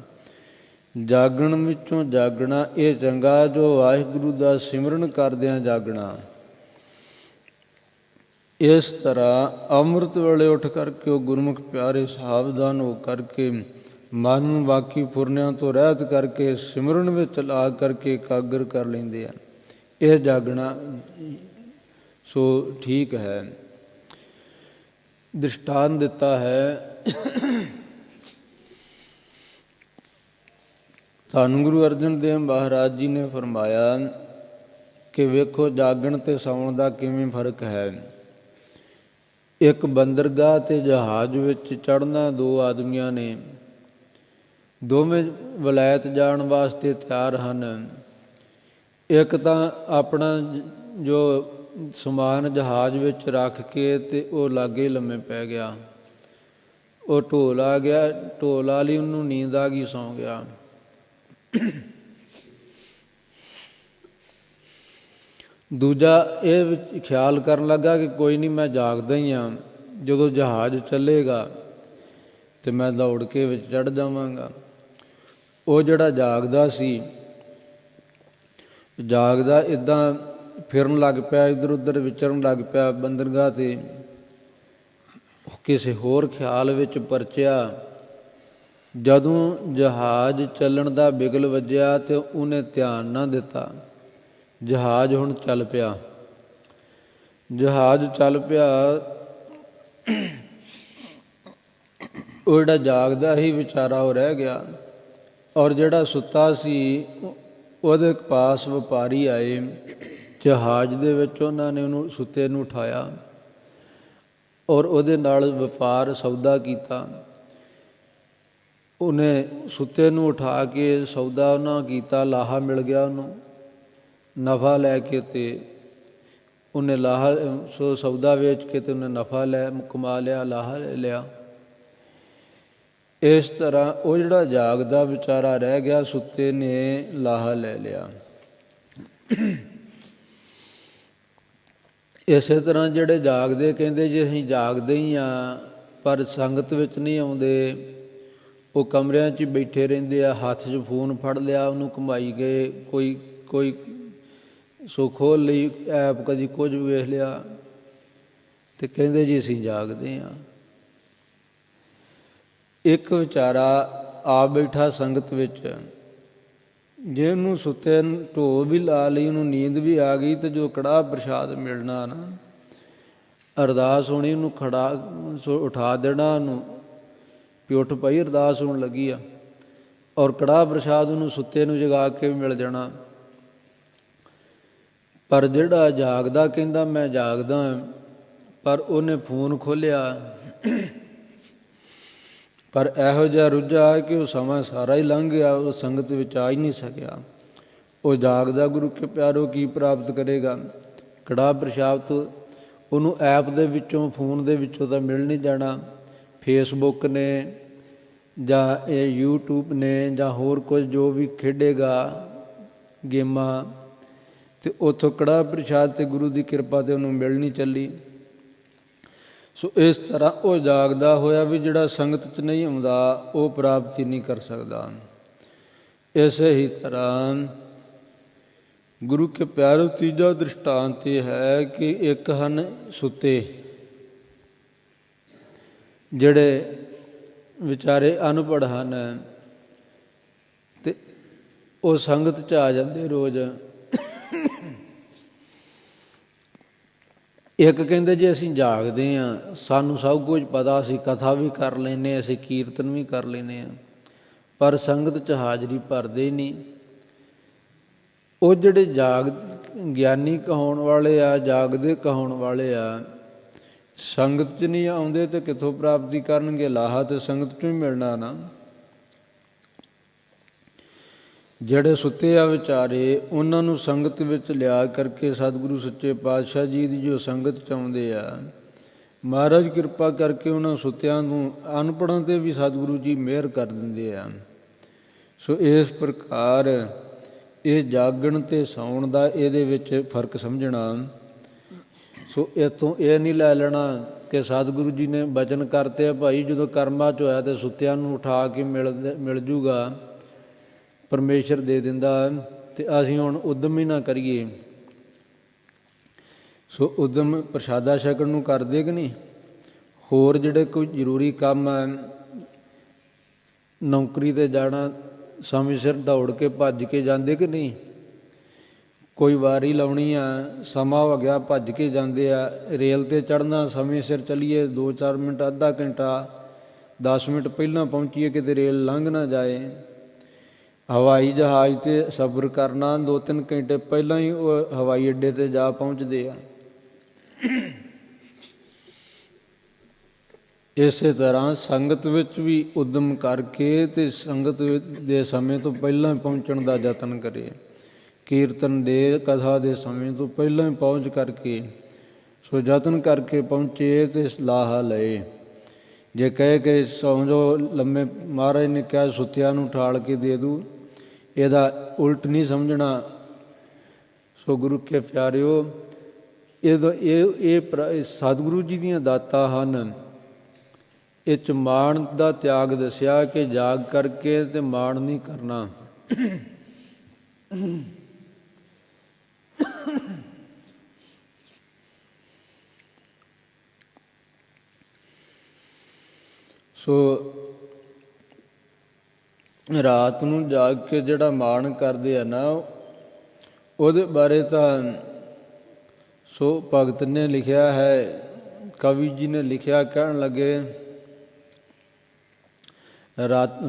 ਜਾਗਣ ਵਿੱਚੋਂ ਜਾਗਣਾ ਇਹ ਚੰਗਾ, ਜੋ ਵਾਹਿਗੁਰੂ ਦਾ ਸਿਮਰਨ ਕਰਦਿਆਂ ਜਾਗਣਾ। ਇਸ ਤਰ੍ਹਾਂ ਅੰਮ੍ਰਿਤ ਵੇਲੇ ਉੱਠ ਕਰਕੇ ਉਹ ਗੁਰਮੁਖ ਪਿਆਰੇ ਸਾਵਧਾਨ ਹੋ ਕਰਕੇ ਮਨ ਬਾਕੀ ਫੁਰਨਿਆਂ ਤੋਂ ਰਹਿਤ ਕਰਕੇ ਸਿਮਰਨ ਵਿੱਚ ਲਾ ਕਰਕੇ ਇਕਾਗਰ ਕਰ ਲੈਂਦੇ ਆ। ਇਹ ਜਾਗਣਾ ਸੋ ਠੀਕ ਹੈ। ਦ੍ਰਿਸ਼ਟਾਂਤ ਦਿੱਤਾ ਹੈ ਧੰਨ ਗੁਰੂ ਅਰਜਨ ਦੇਵ ਮਹਾਰਾਜ ਜੀ ਨੇ ਫਰਮਾਇਆ ਕਿ ਵੇਖੋ ਜਾਗਣ ਤੇ ਸੌਣ ਦਾ ਕਿਵੇਂ ਫਰਕ ਹੈ। ਇੱਕ ਬੰਦਰਗਾਹ ਤੇ ਜਹਾਜ਼ ਵਿੱਚ ਚੜ੍ਹਨਾ ਦੋ ਆਦਮੀਆਂ ਨੇ, ਦੋਵੇਂ ਵਲਾਇਤ ਜਾਣ ਵਾਸਤੇ ਤਿਆਰ ਹਨ। ਇੱਕ ਤਾਂ ਆਪਣਾ ਜੋ ਸਮਾਨ ਜਹਾਜ਼ ਵਿੱਚ ਰੱਖ ਕੇ ਤੇ ਉਹ ਲਾਗੇ ਲੰਮੇ ਪੈ ਗਿਆ, ਉਹ ਢੋਲ ਆ ਗਿਆ, ਢੋਲ ਆ ਲਈ, ਉਹਨੂੰ ਨੀਂਦ ਆ ਗਈ, ਸੌਂ ਗਿਆ। ਦੂਜਾ ਇਹ ਖਿਆਲ ਕਰਨ ਲੱਗਾ ਕਿ ਕੋਈ ਨਹੀਂ, ਮੈਂ ਜਾਗਦਾ ਹੀ ਹਾਂ, ਜਦੋਂ ਜਹਾਜ਼ ਚੱਲੇਗਾ ਤੇ ਮੈਂ ਦੌੜ ਕੇ ਵਿੱਚ ਚੜ੍ਹ ਜਾਵਾਂਗਾ। ਉਹ ਜਿਹੜਾ ਜਾਗਦਾ ਸੀ, ਜਾਗਦਾ ਇੱਦਾਂ ਫਿਰਨ ਲੱਗ ਪਿਆ, ਇੱਧਰ ਉੱਧਰ ਵਿਚਰਨ ਲੱਗ ਪਿਆ ਬੰਦਰਗਾਹ 'ਤੇ। ਕਿਸੇ ਹੋਰ ਖਿਆਲ ਵਿੱਚ ਪਰਚਿਆ। ਜਦੋਂ ਜਹਾਜ਼ ਚੱਲਣ ਦਾ ਬਿਗਲ ਵੱਜਿਆ ਤੇ ਉਹਨੇ ਧਿਆਨ ਨਾ ਦਿੱਤਾ। ਜਹਾਜ਼ ਹੁਣ ਚੱਲ ਪਿਆ, ਜਹਾਜ਼ ਚੱਲ ਪਿਆ। ਉਹ ਜਿਹੜਾ ਜਾਗਦਾ ਸੀ ਵਿਚਾਰਾ ਉਹ ਰਹਿ ਗਿਆ, ਔਰ ਜਿਹੜਾ ਸੁੱਤਾ ਸੀ ਉਹਦੇ ਪਾਸ ਵਪਾਰੀ ਆਏ ਜਹਾਜ਼ ਦੇ ਵਿੱਚ। ਉਹਨਾਂ ਨੇ ਉਹਨੂੰ ਸੁੱਤੇ ਨੂੰ ਉਠਾਇਆ ਔਰ ਉਹਦੇ ਨਾਲ ਵਪਾਰ ਸੌਦਾ ਕੀਤਾ। ਉਹਨੇ ਸੁੱਤੇ ਨੂੰ ਉਠਾ ਕੇ ਸੌਦਾ ਉਹਨਾਂ ਕੀਤਾ, ਲਾਹਾ ਮਿਲ ਗਿਆ ਉਹਨੂੰ, ਨਫਾ ਲੈ ਕੇ ਤੇ ਉਹਨੇ ਲਾਹਾ ਸੋ ਸੌਦਾ ਵੇਚ ਕੇ ਤੇ ਉਹਨੇ ਨਫਾ ਕਮਾ ਲਿਆ, ਲਾਹਾ ਲੈ ਲਿਆ। ਇਸ ਤਰ੍ਹਾਂ ਉਹ ਜਿਹੜਾ ਜਾਗਦਾ ਵਿਚਾਰਾ ਰਹਿ ਗਿਆ, ਸੁੱਤੇ ਨੇ ਲਾਹਾ ਲੈ ਲਿਆ। ਇਸੇ ਤਰ੍ਹਾਂ ਜਿਹੜੇ ਜਾਗਦੇ ਕਹਿੰਦੇ ਜੀ ਅਸੀਂ ਜਾਗਦੇ ਹੀ ਹਾਂ, ਪਰ ਸੰਗਤ ਵਿੱਚ ਨਹੀਂ ਆਉਂਦੇ। ਉਹ ਕਮਰਿਆਂ 'ਚ ਹੀ ਬੈਠੇ ਰਹਿੰਦੇ ਆ, ਹੱਥ 'ਚ ਫੋਨ ਫੜ ਲਿਆ, ਉਹਨੂੰ ਘੁਮਾਈ ਗਏ, ਕੋਈ ਸੋ ਖੋਲ੍ਹ ਲਈ ਐਪ, ਕਦੀ ਕੁਝ ਵੇਖ ਲਿਆ ਤੇ ਕਹਿੰਦੇ ਜੀ ਅਸੀਂ ਜਾਗਦੇ ਹਾਂ। ਇੱਕ ਵਿਚਾਰਾ ਆ ਬੈਠਾ ਸੰਗਤ ਵਿੱਚ, ਜੇ ਉਹਨੂੰ ਸੁੱਤੇ ਢੋਲ ਵੀ ਲਾ ਲਈ, ਉਹਨੂੰ ਨੀਂਦ ਵੀ ਆ ਗਈ, ਤੇ ਜੋ ਕੜਾਹ ਪ੍ਰਸ਼ਾਦ ਮਿਲਣਾ ਨਾ, ਅਰਦਾਸ ਹੋਣੀ, ਉਹਨੂੰ ਉਠਾ ਦੇਣਾ ਉਹਨੂੰ ਵੀ ਉੱਠ ਭਾਈ ਅਰਦਾਸ ਹੋਣ ਲੱਗੀ ਆ, ਔਰ ਕੜਾਹ ਪ੍ਰਸ਼ਾਦ ਉਹਨੂੰ ਸੁੱਤੇ ਨੂੰ ਜਗਾ ਕੇ ਵੀ ਮਿਲ ਜਾਣਾ। ਪਰ ਜਿਹੜਾ ਜਾਗਦਾ ਕਹਿੰਦਾ ਮੈਂ ਜਾਗਦਾ, ਪਰ ਉਹਨੇ ਫੋਨ ਖੋਲ੍ਹਿਆ, ਪਰ ਇਹੋ ਜਿਹਾ ਰੁੱਝਾ ਕਿ ਉਹ ਸਮਾਂ ਸਾਰਾ ਹੀ ਲੰਘ ਗਿਆ, ਉਹ ਸੰਗਤ ਵਿੱਚ ਆ ਹੀ ਨਹੀਂ ਸਕਿਆ। ਉਹ ਜਾਗਦਾ ਗੁਰੂ ਕੇ ਪਿਆਰੋ ਕੀ ਪ੍ਰਾਪਤ ਕਰੇਗਾ? ਕੜਾਹ ਪ੍ਰਸ਼ਾਦ ਤੋਂ ਉਹਨੂੰ ਐਪ ਦੇ ਵਿੱਚੋਂ, ਫੋਨ ਦੇ ਵਿੱਚੋਂ ਤਾਂ ਮਿਲ ਨਹੀਂ ਜਾਣਾ। ਫੇਸਬੁੱਕ ਨੇ ਜਾਂ ਇਹ ਯੂਟਿਊਬ ਨੇ ਜਾਂ ਹੋਰ ਕੁਝ ਜੋ ਵੀ ਖੇਡੇਗਾ ਗੇਮਾਂ, ਤੇ ਉੱਥੋਂ ਕੜਾਹ ਪ੍ਰਸ਼ਾਦ ਤੇ ਗੁਰੂ ਦੀ ਕਿਰਪਾ ਤੇ ਉਹਨੂੰ ਮਿਲ ਨਹੀਂ ਚੱਲੀ। ਸੋ ਇਸ ਤਰ੍ਹਾਂ ਉਹ ਜਾਗਦਾ ਹੋਇਆ ਵੀ ਜਿਹੜਾ ਸੰਗਤ 'ਚ ਨਹੀਂ ਆਉਂਦਾ ਉਹ ਪ੍ਰਾਪਤੀ ਨਹੀਂ ਕਰ ਸਕਦਾ। ਇਸੇ ਹੀ ਤਰ੍ਹਾਂ ਗੁਰੂ ਕੇ ਪਿਆਰੋ ਤੀਜਾ ਦ੍ਰਿਸ਼ਟਾਂਤ ਇਹ ਹੈ ਕਿ ਇੱਕ ਹਨ ਸੁੱਤੇ, ਜਿਹੜੇ ਵਿਚਾਰੇ ਅਨਪੜ੍ਹ ਹਨ ਤੇ ਉਹ ਸੰਗਤ 'ਚ ਆ ਜਾਂਦੇ ਰੋਜ਼। ਇੱਕ ਕਹਿੰਦੇ ਜੀ ਅਸੀਂ ਜਾਗਦੇ ਹਾਂ, ਸਾਨੂੰ ਸਭ ਕੁਝ ਪਤਾ, ਅਸੀਂ ਕਥਾ ਵੀ ਕਰ ਲੈਂਦੇ, ਅਸੀਂ ਕੀਰਤਨ ਵੀ ਕਰ ਲੈਂਦੇ ਹਾਂ, ਪਰ ਸੰਗਤ 'ਚ ਹਾਜ਼ਰੀ ਭਰਦੇ ਹੀ ਨਹੀਂ। ਉਹ ਜਿਹੜੇ ਗਿਆਨੀ ਕਹਾਉਣ ਵਾਲੇ ਆ, ਜਾਗਦੇ ਕਹਾਉਣ ਵਾਲੇ ਆ, ਸੰਗਤ 'ਚ ਨਹੀਂ ਆਉਂਦੇ ਤੇ ਕਿੱਥੋਂ ਪ੍ਰਾਪਤੀ ਕਰਨਗੇ? ਲਾਹਾ ਤੇ ਸੰਗਤ 'ਚੋਂ ਹੀ ਮਿਲਣਾ ਨਾ। ਜਿਹੜੇ ਸੁੱਤੇ ਆ ਵਿਚਾਰੇ, ਉਹਨਾਂ ਨੂੰ ਸੰਗਤ ਵਿੱਚ ਲਿਆ ਕਰਕੇ ਸਤਿਗੁਰੂ ਸੱਚੇ ਪਾਤਸ਼ਾਹ ਜੀ ਦੀ ਜੋ ਸੰਗਤ 'ਚ ਆਉਂਦੇ ਆ, ਮਹਾਰਾਜ ਕਿਰਪਾ ਕਰਕੇ ਉਹਨਾਂ ਸੁੱਤਿਆਂ ਨੂੰ, ਅਨਪੜ੍ਹਾਂ 'ਤੇ ਵੀ ਸਤਿਗੁਰੂ ਜੀ ਮਿਹਰ ਕਰ ਦਿੰਦੇ ਆ। ਸੋ ਇਸ ਪ੍ਰਕਾਰ ਇਹ ਜਾਗਣ ਅਤੇ ਸੌਣ ਦਾ ਇਹਦੇ ਵਿੱਚ ਫਰਕ ਸਮਝਣਾ। ਸੋ ਇੱਥੋਂ ਇਹ ਨਹੀਂ ਲੈ ਲੈਣਾ ਕਿ ਸਤਿਗੁਰੂ ਜੀ ਨੇ ਬਚਨ ਕਰਤੇ ਆ ਭਾਈ ਜਦੋਂ ਕਰਮਾਂ 'ਚ ਹੋਇਆ ਤਾਂ ਸੁੱਤਿਆਂ ਨੂੰ ਉਠਾ ਕੇ ਮਿਲ ਜੂਗਾ, ਪਰਮੇਸ਼ਰ ਦੇ ਦਿੰਦਾ, ਅਤੇ ਅਸੀਂ ਹੁਣ ਉਦਮ ਹੀ ਨਾ ਕਰੀਏ। ਸੋ ਉਦਮ ਪ੍ਰਸ਼ਾਦਾ ਛਕਣ ਨੂੰ ਕਰਦੇ ਕਿ ਨਹੀਂ? ਹੋਰ ਜਿਹੜੇ ਕੋਈ ਜ਼ਰੂਰੀ ਕੰਮ ਹੈ, ਨੌਕਰੀ 'ਤੇ ਜਾਣਾ, ਸਮੇਂ ਸਿਰ ਦੌੜ ਕੇ ਭੱਜ ਕੇ ਜਾਂਦੇ ਕਿ ਨਹੀਂ? ਕੋਈ ਵਾਰੀ ਲਾਉਣੀ ਆ, ਸਮਾਂ ਹੋ ਗਿਆ ਭੱਜ ਕੇ ਜਾਂਦੇ ਆ। ਰੇਲ 'ਤੇ ਚੜ੍ਹਨਾ, ਸਮੇਂ ਸਿਰ ਚੱਲੀਏ, 2-4 ਮਿੰਟ, ਅੱਧਾ ਘੰਟਾ, 10 ਮਿੰਟ ਪਹਿਲਾਂ ਪਹੁੰਚੀਏ, ਕਿਤੇ ਰੇਲ ਲੰਘ ਨਾ ਜਾਏ। ਹਵਾਈ ਜਹਾਜ਼ 'ਤੇ ਸਫ਼ਰ ਕਰਨਾ, 2-3 ਘੰਟੇ ਪਹਿਲਾਂ ਹੀ ਉਹ ਹਵਾਈ ਅੱਡੇ 'ਤੇ ਜਾ ਪਹੁੰਚਦੇ ਆ। ਇਸੇ ਤਰ੍ਹਾਂ ਸੰਗਤ ਵਿੱਚ ਵੀ ਉਦਮ ਕਰਕੇ ਅਤੇ ਸੰਗਤ ਦੇ ਸਮੇਂ ਤੋਂ ਪਹਿਲਾਂ ਪਹੁੰਚਣ ਦਾ ਯਤਨ ਕਰੇ। ਕੀਰਤਨ ਦੇ, ਕਥਾ ਦੇ ਸਮੇਂ ਤੋਂ ਪਹਿਲਾਂ ਹੀ ਪਹੁੰਚ ਕਰਕੇ, ਸੋ ਯਤਨ ਕਰਕੇ ਪਹੁੰਚੇ ਅਤੇ ਲਾਹਾ ਲਏ। ਜੇ ਕਹਿ ਕੇ ਸੌਂ ਜਾਓ ਲੰਮੇ, ਮਹਾਰਾਜ ਨੇ ਕਿਹਾ ਸੁੱਤਿਆਂ ਨੂੰ ਠਾਲ ਕੇ ਦੇ ਦੂ, ਇਹਦਾ ਉਲਟ ਨਹੀਂ ਸਮਝਣਾ। ਸੋ ਗੁਰੂ ਕੇ ਪਿਆਰਿਓ, ਇਹ ਸਤਿਗੁਰੂ ਜੀ ਦੀਆਂ ਦਾਤਾਂ ਹਨ। ਇਹ 'ਚ ਮਾਣ ਦਾ ਤਿਆਗ ਦੱਸਿਆ ਕਿ ਜਾਗ ਕਰਕੇ ਤੇ ਮਾਣ ਨਹੀਂ ਕਰਨਾ। ਸੋ ਰਾਤ ਨੂੰ ਜਾਗ ਕੇ ਜਿਹੜਾ ਮਾਣ ਕਰਦੇ ਆ ਨਾ, ਉਹਦੇ ਬਾਰੇ ਤਾਂ ਸੋ ਭਗਤ ਨੇ ਲਿਖਿਆ ਹੈ, ਕਵੀ ਜੀ ਨੇ ਲਿਖਿਆ, ਕਹਿਣ ਲੱਗੇ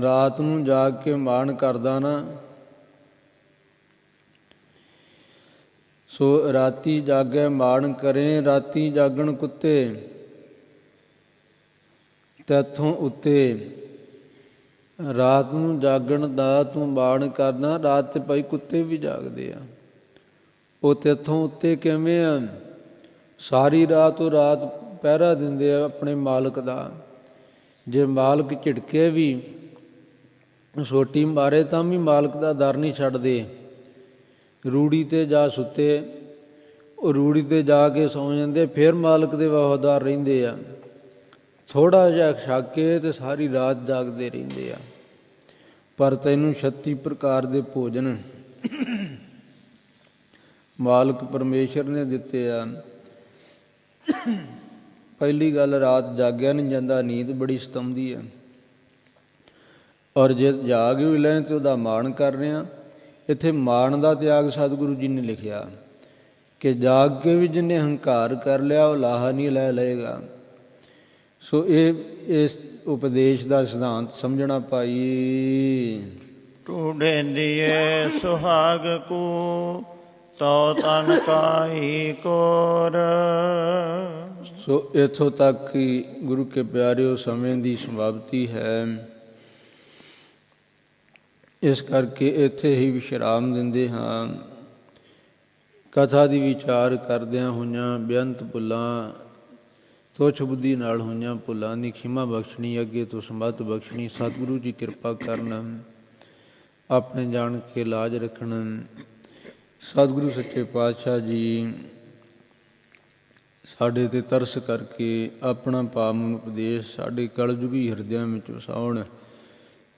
ਰਾਤ ਨੂੰ ਜਾਗ ਕੇ ਮਾਣ ਕਰਦਾ ਨਾ, ਸੋ ਰਾਤੀ ਜਾਗੈ ਮਾਣ ਕਰੇ, ਰਾਤੀ ਜਾਗਣ ਕੁੱਤੇ ਤੈਥੋਂ ਉੱਤੇ। ਰਾਤ ਨੂੰ ਜਾਗਣ ਦਾ ਤੂੰ ਮਾਣ ਕਰਦਾ, ਰਾਤ 'ਤੇ ਭਾਈ ਕੁੱਤੇ ਵੀ ਜਾਗਦੇ ਆ, ਉਹ ਤੈਥੋਂ ਉੱਤੇ ਕਿਵੇਂ ਆ? ਸਾਰੀ ਰਾਤ ਉਹ ਰਾਤ ਪਹਿਰਾ ਦਿੰਦੇ ਆ ਆਪਣੇ ਮਾਲਕ ਦਾ। ਜੇ ਮਾਲਕ ਝਿੜਕੇ ਵੀ, ਸੋਟੀ ਮਾਰੇ ਤਾਂ ਵੀ ਮਾਲਕ ਦਾ ਦਰ ਨਹੀਂ ਛੱਡਦੇ। ਰੂੜੀ 'ਤੇ ਜਾ ਸੁੱਤੇ, ਉਹ ਰੂੜੀ 'ਤੇ ਜਾ ਕੇ ਸੌਂ ਜਾਂਦੇ, ਫਿਰ ਮਾਲਕ ਦੇ ਵਫ਼ਾਦਾਰ ਰਹਿੰਦੇ ਆ। ਥੋੜ੍ਹਾ ਜਿਹਾ ਛੱਕ ਕੇ ਅਤੇ ਸਾਰੀ ਰਾਤ ਜਾਗਦੇ ਰਹਿੰਦੇ ਆ। ਪਰ ਤੈਨੂੰ 36 ਪ੍ਰਕਾਰ ਦੇ ਭੋਜਨ ਮਾਲਕ ਪਰਮੇਸ਼ਰ ਨੇ ਦਿੱਤੇ ਆ। ਪਹਿਲੀ ਗੱਲ, ਰਾਤ ਜਾਗਿਆ ਨਹੀਂ ਜਾਂਦਾ, ਨੀਂਦ ਬੜੀ ਸਤਾਉਂਦੀ ਹੈ। ਔਰ ਜੇ ਜਾਗ ਵੀ ਲੈ ਤਾਂ ਉਹਦਾ ਮਾਣ ਕਰ ਰਹੇ ਹਾਂ। ਇੱਥੇ ਮਾਣ ਦਾ ਤਿਆਗ ਸਤਿਗੁਰੂ ਜੀ ਨੇ ਲਿਖਿਆ ਕਿ ਜਾਗ ਕੇ ਵੀ ਜਿਹਨੇ ਹੰਕਾਰ ਕਰ ਲਿਆ ਉਹ ਲਾਹਾ ਨਹੀਂ ਲੈ ਲਏਗਾ। ਸੋ ਇਸ ਉਪਦੇਸ਼ ਦਾ ਸਿਧਾਂਤ ਸਮਝਣਾ ਭਾਈ। ਟੂਢੇ ਦੀਏ ਸੁਹਾਗ ਕੂ ਤੋ ਤਨ ਕਾਈ ਕੋਰ। ਸੋ ਇੱਥੋਂ ਤੱਕ ਹੀ ਗੁਰੂ ਕੇ ਪਿਆਰਿਓ ਸਮੇਂ ਦੀ ਸਮਾਪਤੀ ਹੈ। ਇਸ ਕਰਕੇ ਇੱਥੇ ਹੀ ਵਿਸ਼ਰਾਮ ਦਿੰਦੇ ਹਾਂ। ਕਥਾ ਦੀ ਵਿਚਾਰ ਕਰਦਿਆਂ ਹੋਈਆਂ ਬੇਅੰਤ ਭੁੱਲਾਂ, ਤੁੱਛ ਬੁੱਧੀ ਨਾਲ ਹੋਈਆਂ ਭੁੱਲਾਂ ਦੀ ਖਿਮਾ ਬਖਸ਼ਣੀ, ਅੱਗੇ ਤੋਂ ਸਮੱਤ ਬਖਸ਼ਣੀ। ਸਤਿਗੁਰੂ ਜੀ ਕਿਰਪਾ ਕਰਨ, ਆਪਣੇ ਜਾਣ ਕੇ ਲਾਜ ਰੱਖਣ। ਸਤਿਗੁਰੂ ਸੱਚੇ ਪਾਤਸ਼ਾਹ ਜੀ ਸਾਡੇ 'ਤੇ ਤਰਸ ਕਰਕੇ ਆਪਣਾ ਪਾਵਨ ਉਪਦੇਸ਼ ਸਾਡੇ ਕਲਯੁਗੀ ਹਿਰਦਿਆਂ ਵਿੱਚ ਵਸਾਉਣ,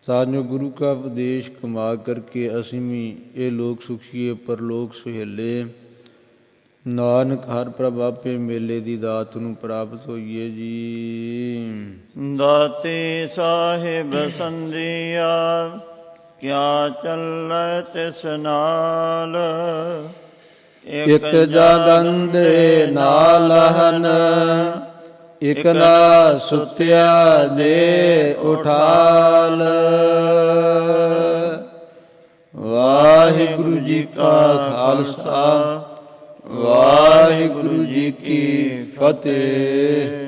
ਤਾਂ ਜੋ ਗੁਰੂ ਕਾ ਉਪਦੇਸ਼ ਕਮਾ ਕਰਕੇ ਅਸੀਂ ਵੀ ਇਹ ਲੋਕ ਸੁਖੀਏ ਪਰਲੋਕ ਸੁਹੇਲੇ। ਨਾਨਕ ਹਰ ਪ੍ਰਭ ਆਪੇ ਮੇਲੇ ਦੀ ਦਾਤ ਨੂੰ ਪ੍ਰਾਪਤ ਹੋਈਏ ਜੀ। ਦਾਤੇ ਸਾਹਿਬ ਸੰਧਿਆ ਕਿਆ ਚੱਲੈ ਤਿਸ ਨਾਲ। ਇਕ ਜਾਗਨ ਦੇ ਨਾਲ ਹਨ, ਇਕ ਨਾ ਸੁੱਤਿਆ ਦੇ ਉਠਾਲ। ਵਾਹਿਗੁਰੂ ਜੀ ਕਾ ਖਾਲਸਾ, ਵਾਹਿਗੁਰੂ ਜੀ ਕੀ ਫਤਿਹ।